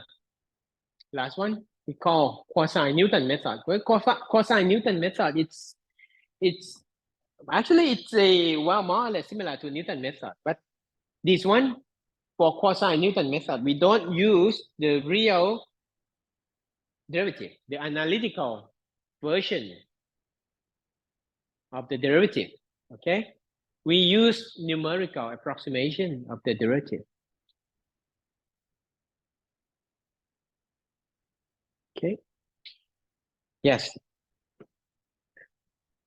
last one we call quasi-Newton method. Well, quasi-Newton method, it's actually it's a, well, more or less similar to Newton method, but this one, for quasi-Newton method, we don't use the real derivative, the analytical version of the derivative. Okay, we use numerical approximation of the derivative. Okay. Yes.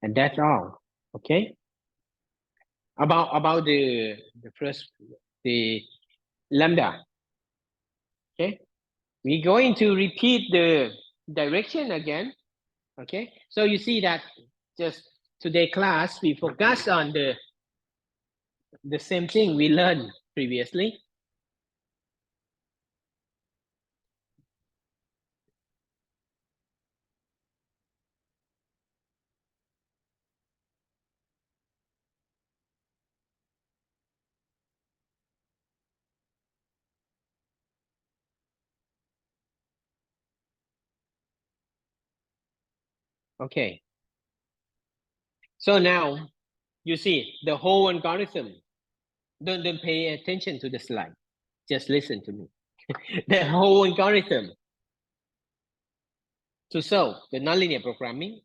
And that's all. Okay. About the first, the lambda. Okay. We're going to repeat the direction again. Okay. So you see that just today class, we focus on the same thing we learned previously. Okay. So now you see the whole algorithm. Don't pay attention to the slide. Just listen to me. The whole algorithm to solve the nonlinear programming,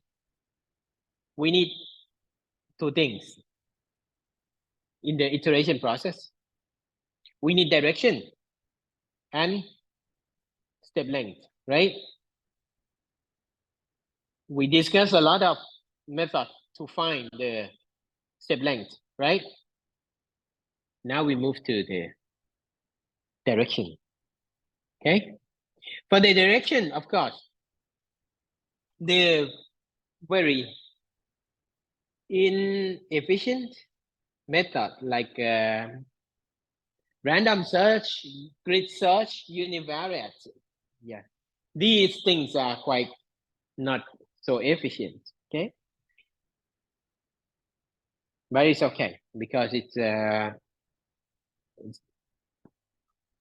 we need two things in the iteration process. We need direction and step length, right? We discussed a lot of methods to find the step length, right? Now we move to the direction. Okay. For the direction, of course, the very inefficient method like random search, grid search, univariate. Yeah. These things are quite not so efficient. Okay. But it's okay because it's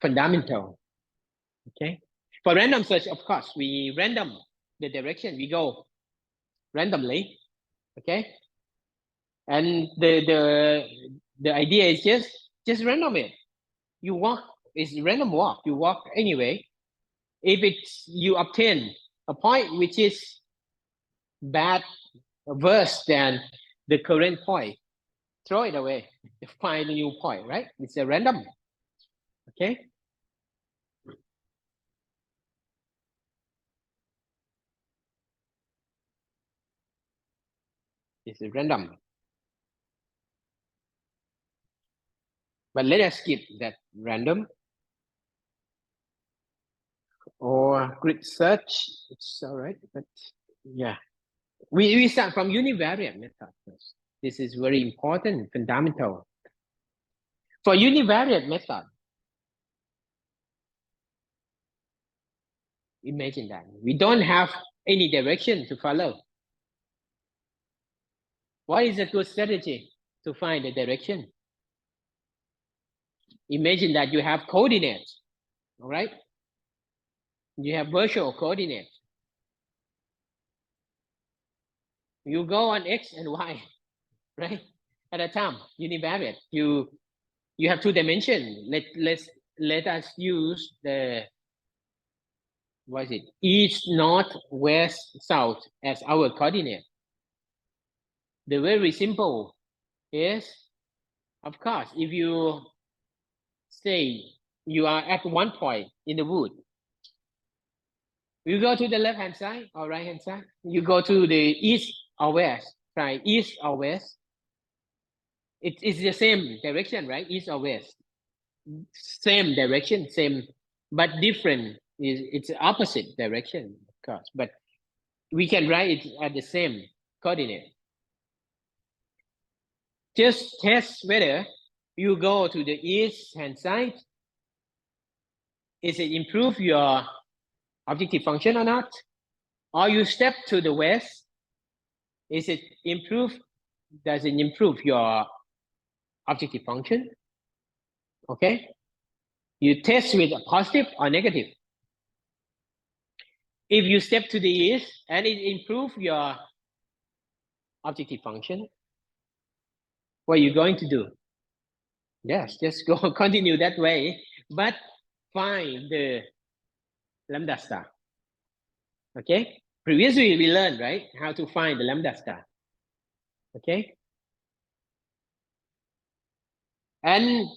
fundamental. Okay. For random search, of course, we random the direction. We go randomly. Okay. And the idea is just random it. You walk, it's random walk. You walk anyway. If it's you obtain a point which is bad, worse than the current point, throw it away. Find a new point, right? It's a random. Okay. It's a random. But let us skip that random or grid search. It's all right, but yeah. We start from univariate method first. This is very important, fundamental. For univariate method, imagine that we don't have any direction to follow. What is a good strategy to find the direction? Imagine that you have coordinates, all right? You have virtual coordinates. You go on X and Y, right? At a time, univariate. You have two dimensions. Let us use the what is it? East, north, west, south as our coordinate. The very simple is, of course, if you say you are at one point in the wood, you go to the left hand side or right hand side, you go to the east or west, try east or west. It's the same direction, right? East or west, same direction, same, but different. It's opposite direction, of course, but we can write it at the same coordinate. Just test whether you go to the east hand side, is it improve your objective function or not? Or you step to the west, is it improve? Does it improve your objective function? Okay. You test with a positive or negative. If you step to the east and it improve your objective function, what are you going to do? Yes, just go continue that way, but find the lambda star. Okay. Previously we learned, right, how to find the lambda star. Okay. And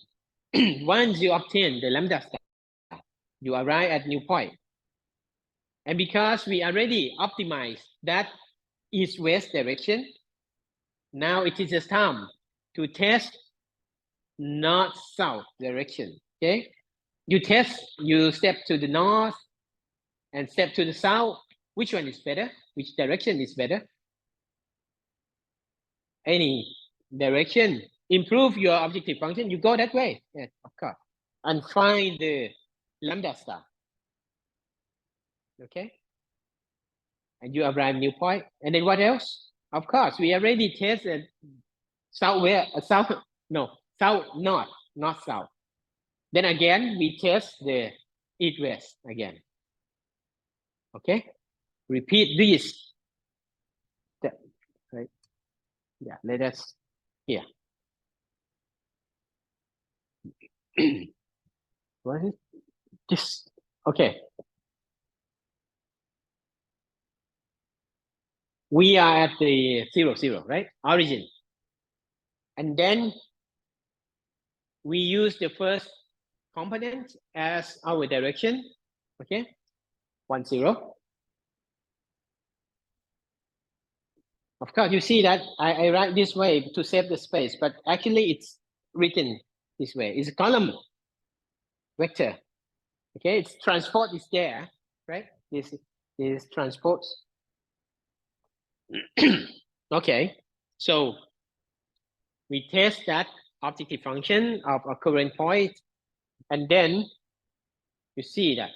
once you obtain the lambda star, you arrive at new point. And because we already optimized that east-west direction, now it is the time to test north-south direction. Okay. You test, you step to the north and step to the south. Which one is better? Which direction is better? Any direction improve your objective function, you go that way. Yes, of course. And find the lambda star. Okay. And you arrive new point. And then what else? Of course, we already tested south, north, south. Then again, we test the east west again. Okay. Repeat this. Right. Yeah, let us here. What is this? Okay. We are at the 0, 0, right? Origin. And then we use the first component as our direction. Okay. 1, 0. Of course, you see that I write this way to save the space, but actually it's written this way. It's a column vector. Okay, its transport is there, right? This is transport. Okay, so we test that objective function of a current point, and then you see that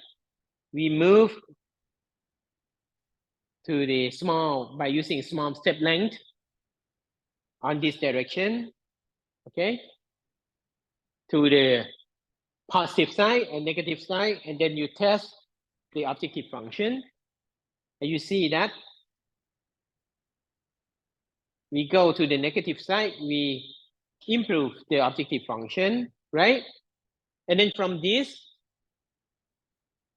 we move to the small by using small step length on this direction, okay, to the positive side and negative side, and then you test the objective function, and you see that we go to the negative side, we improve the objective function, right? And then from this,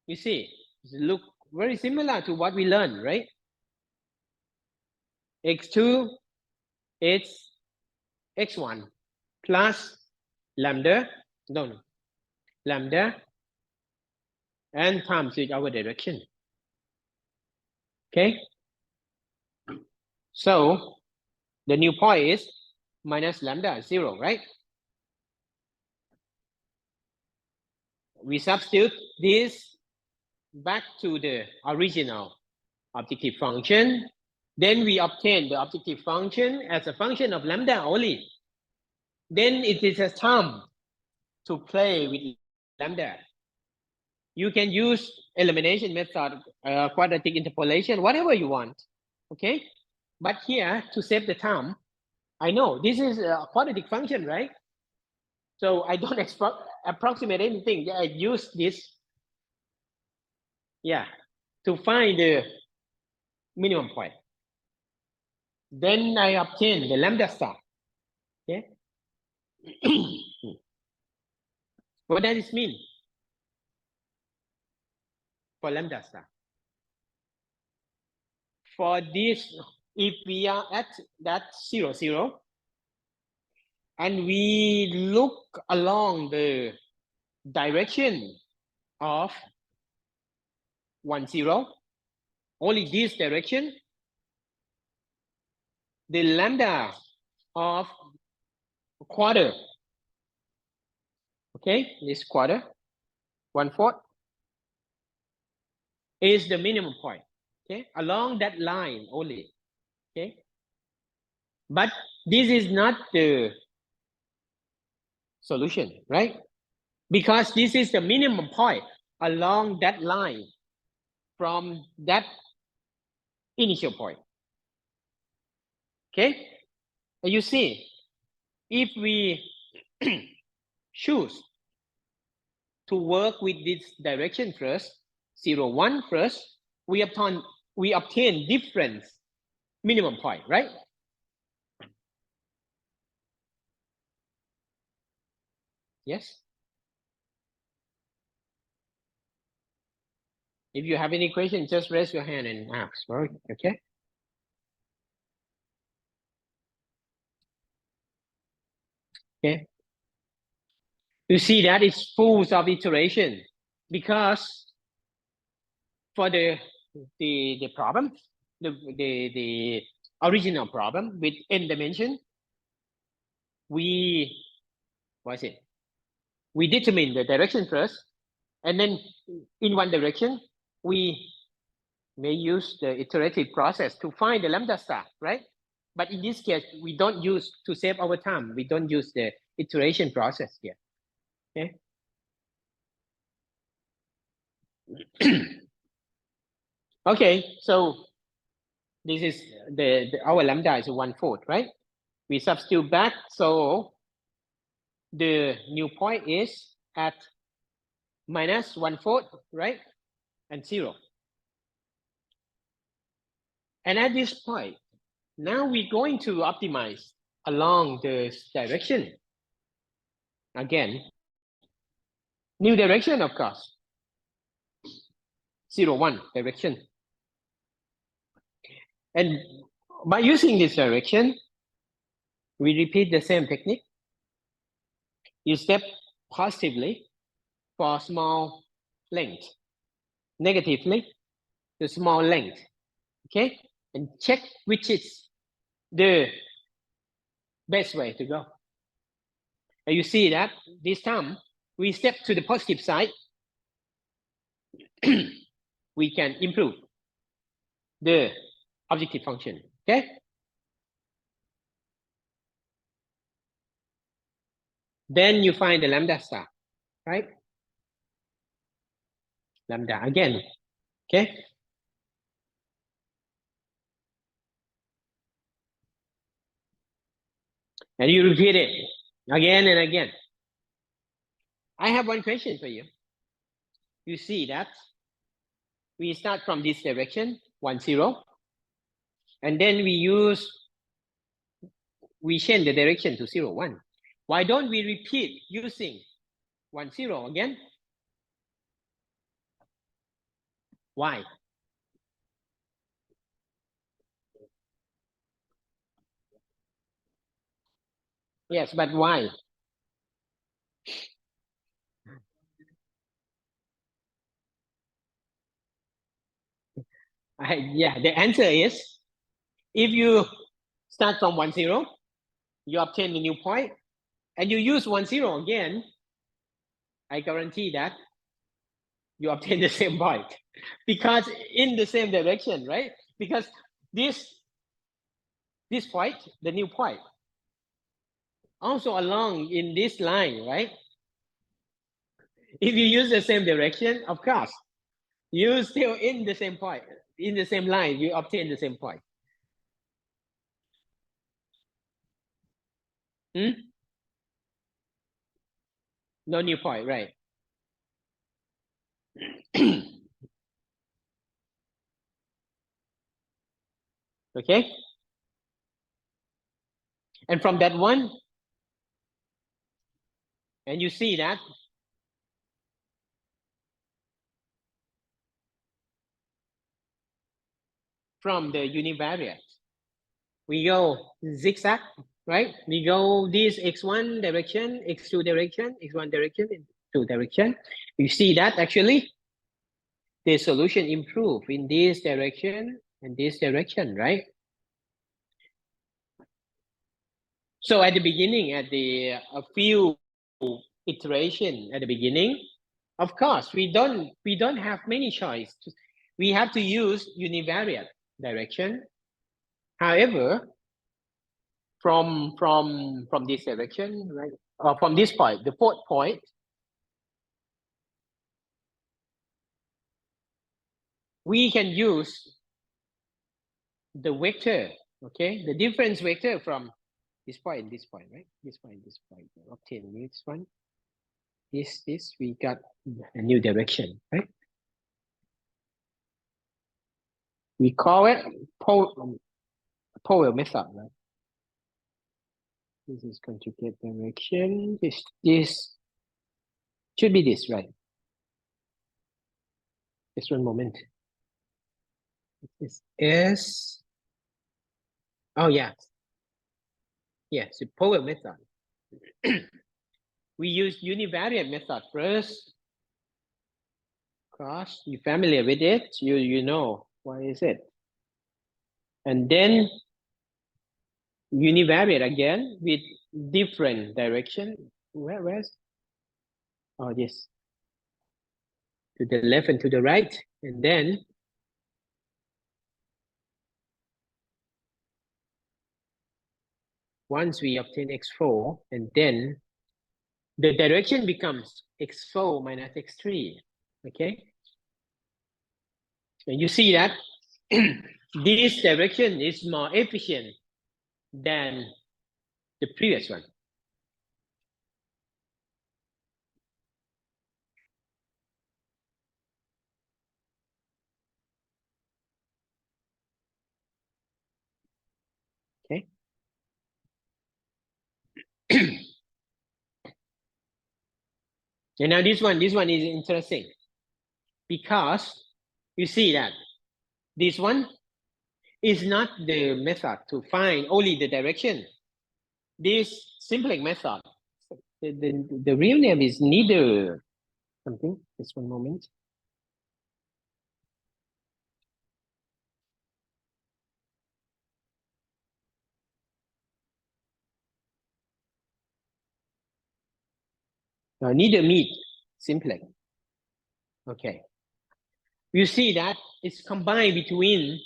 you see, it look very similar to what we learned, right? X2 is x1 plus lambda, lambda, and times with our direction. Okay. So the new point is minus lambda 0, right? We substitute this back to the original objective function. Then we obtain the objective function as a function of lambda only. Then it is a time to play with lambda. You can use elimination method, quadratic interpolation, whatever you want. Okay. But here, to save the time, I know this is a quadratic function, right? So I don't approximate anything. I use this, yeah, to find the minimum point. Then I obtain the lambda star. Okay. What does this mean? for lambda star. For this, if we are at that 0, 0, and we look along the direction of 1, 0, only this direction, the lambda of quarter, okay, this quarter, 1/4, is the minimum point, okay, along that line only, okay. But this is not the solution, right? Because this is the minimum point along that line from that initial point. Okay, and you see, if we choose to work with this direction first, 0, 1 first, we obtain different minimum point, right? Yes. If you have any questions, just raise your hand and ask, right? Okay. Okay. You see that it's full of iteration because for the problem, the original problem with n dimension, we we determine the direction first, and then in one direction we may use the iterative process to find the lambda star, right? But in this case, we don't use, to save our time, we don't use the iteration process here. Okay. Okay, so this is our lambda is 1/4, right? We substitute back, so the new point is at minus 1/4, right? And 0. And at this point, now we're going to optimize along this direction. Again, new direction, of course. 0, 1 direction. And by using this direction, we repeat the same technique. You step positively for small length, negatively the small length, okay? And check which is the best way to go. And you see that this time we step to the positive side, we can improve the objective function, okay? Then you find the lambda star, right? Lambda again, okay? And you repeat it again and again. I have one question for you. You see that we start from this direction, 1, 0, and then we change the direction to 0, 1. Why don't we repeat using 1, 0 again? Why? Yes, but why? Yeah, the answer is, if you start from 1, 0, you obtain a new point, and you use 1, 0 again, I guarantee that you obtain the same point, because in the same direction, right? Because this point, the new point, also along in this line, right? If you use the same direction, of course, you still in the same point, in the same line, you obtain the same point. No new point, right? Okay. And from that one, and you see that from the univariate. We go zigzag, right? We go this x1 direction, x2 direction, x1 direction, x2 direction. You see that actually the solution improve in this direction and this direction, right? So at the beginning, at the a few iteration at the beginning, of course, we don't have many choice. We have to use univariate direction. However, from this direction, right, or from this point, the fourth point, we can use the vector, okay, the difference vector from this point, right? This point, obtain this one. This, we got a new direction, right? We call it Powell method, right? This is conjugate direction. This should be this, right? Just one moment. This is, oh yeah. Yes, the Powell method. We use univariate method first. Cross, you're familiar with it, you know what is it. And then univariate again with different direction. Where's? Oh, yes. To the left and to the right. And then once we obtain x4, and then the direction becomes x4 minus x3. Okay. And you see that this direction is more efficient than the previous one. Okay. And now this one is interesting because you see that this one is not the method to find only the direction. This simplex method, the real name is neither something. Just one moment. Neither meet simplex. Okay. You see that it's combined between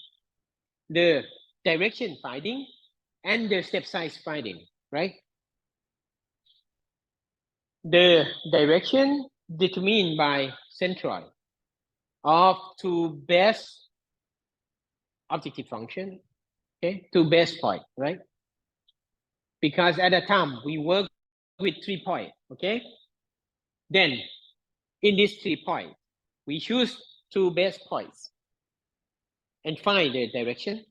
the direction finding and the step size finding, right? The direction determined by centroid of two best objective function, okay, two best point, right? Because at the time we work with 3 points, okay? Then in this 3 points, we choose 2 best points and find the direction.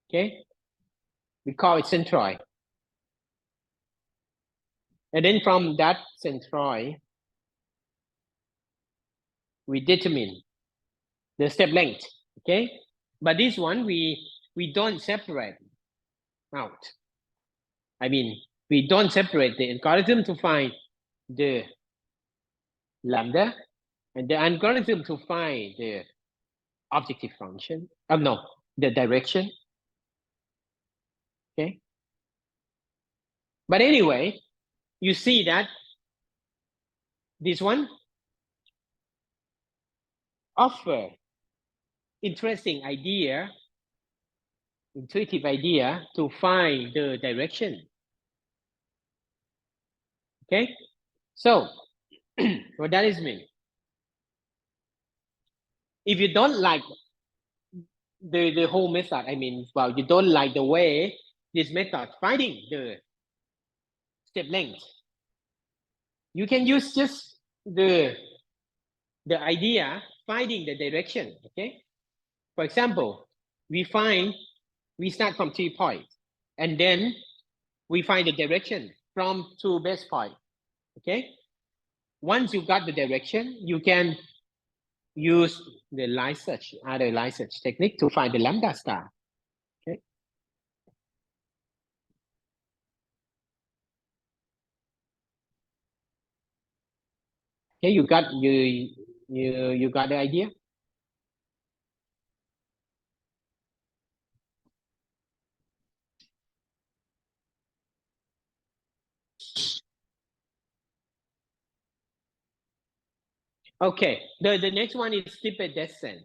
Okay, we call it centroid. And then from that centroid, we determine the step length. Okay, but this one we don't separate out. I mean, we don't separate the algorithm to find the lambda and the algorithm to find the objective function. No, the direction. Okay. But anyway, you see that this one offer interesting idea, intuitive idea to find the direction. Okay, so what that is mean? If you don't like the whole method, I mean, well, you don't like the way this method finding the step length, you can use just the idea finding the direction. Okay, for example, we start from 3 points and then we find the direction from 2 best points. Okay, once you got the direction, you can use the line search, other line search technique to find the lambda star. Okay. Okay, you got the idea? Okay, the next one is steeper descent.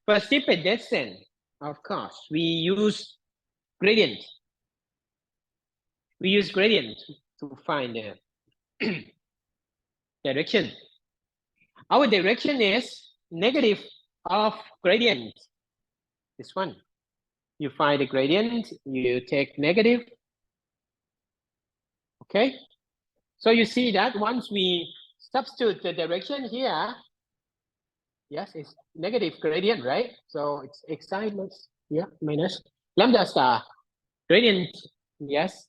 For steeper descent, of course, we use gradient. We use gradient to find the direction. Our direction is negative of gradient. This one. You find the gradient, you take negative. Okay. So you see that once we substitute the direction here, yes, it's negative gradient, right? So it's x minus, yeah, minus lambda star gradient, yes.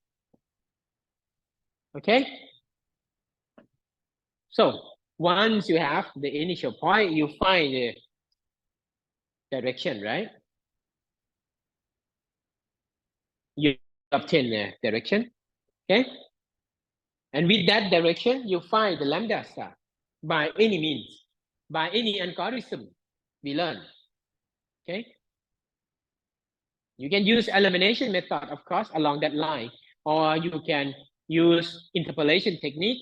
Okay. So once you have the initial point, you find the direction, right? You obtain the direction, okay? And with that direction, you find the lambda star by any means, by any algorithm we learn, okay? You can use elimination method, of course, along that line, or you can use interpolation technique,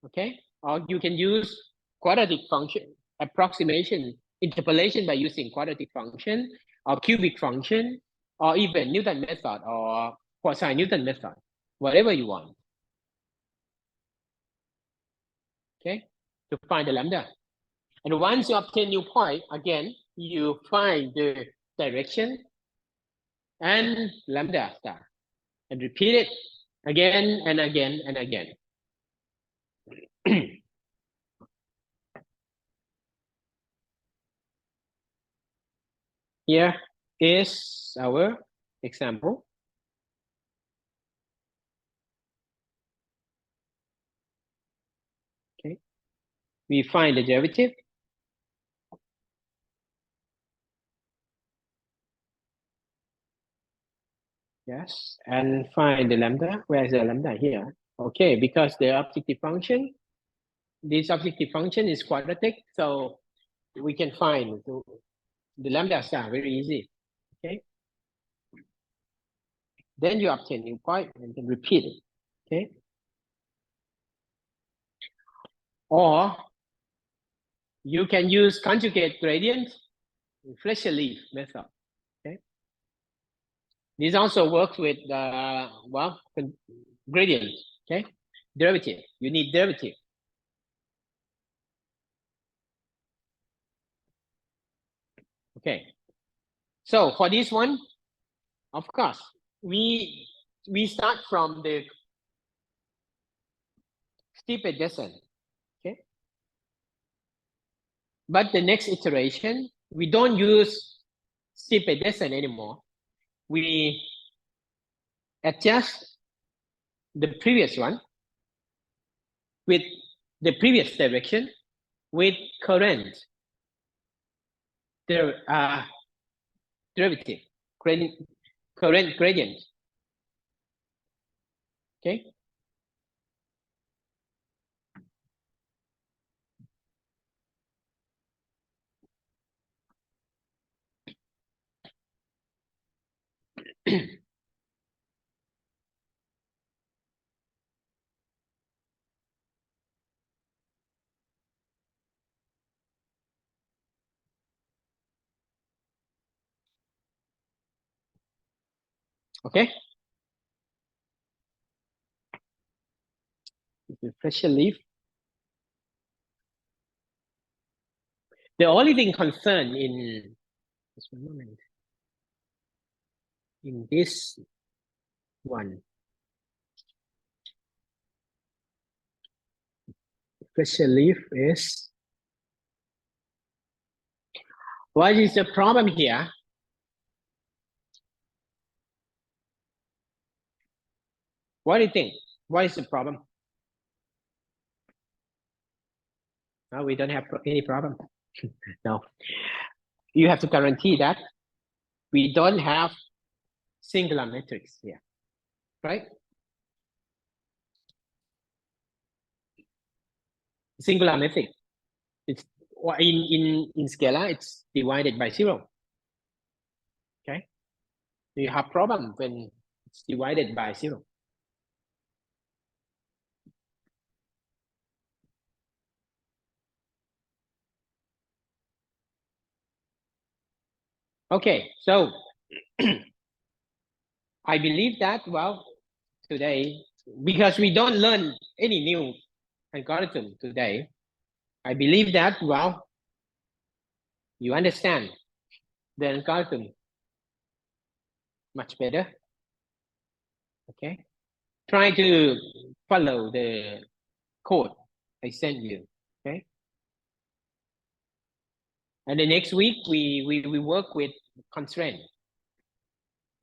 okay? Or you can use quadratic function approximation interpolation by using quadratic function or cubic function, or even Newton method or quasi-Newton method, whatever you want, okay? To find the lambda. And once you obtain new point, again, you find the direction and lambda star and repeat it again and again and again. Here is our example. Okay, we find the derivative. Yes, and find the lambda. Where is the lambda here? Okay, because the objective function, this objective function is quadratic, so we can find the lambda star very easy. Okay, then you obtain new point and then repeat it. Okay, or you can use conjugate gradient Fleischer-Leaf method. Okay, this also works with well, gradient. Okay, derivative. You need derivative. Okay, so for this one, of course, we start from the steeper descent. Okay, but the next iteration, we don't use steeper descent anymore. We adjust the previous one with the previous direction with current derivative, current gradient. Okay. Okay. Fleischer-Leaf. The only thing concerned in just one moment, in this one, Fleischer-Leaf is, what is the problem here? What do you think? What is the problem? No, we don't have any problem. No, you have to guarantee that we don't have singular matrix here, right? Singular matrix. It's in scalar, it's divided by 0. Okay, you have problem when it's divided by 0. Okay, so I believe that, well, today, because we don't learn any new algorithm today, I believe that, well, you understand the algorithm much better. Okay, try to follow the code I sent you. Okay, and the next week we work with constraint.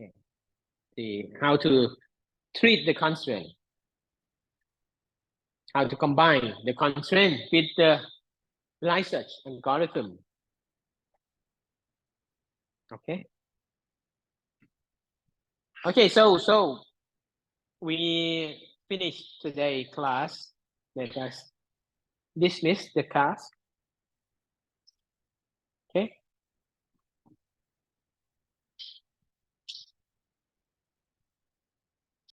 Okay. How to treat the constraint, how to combine the constraint with the line search algorithm. Okay. Okay, so we finished today class. Let us dismiss the class.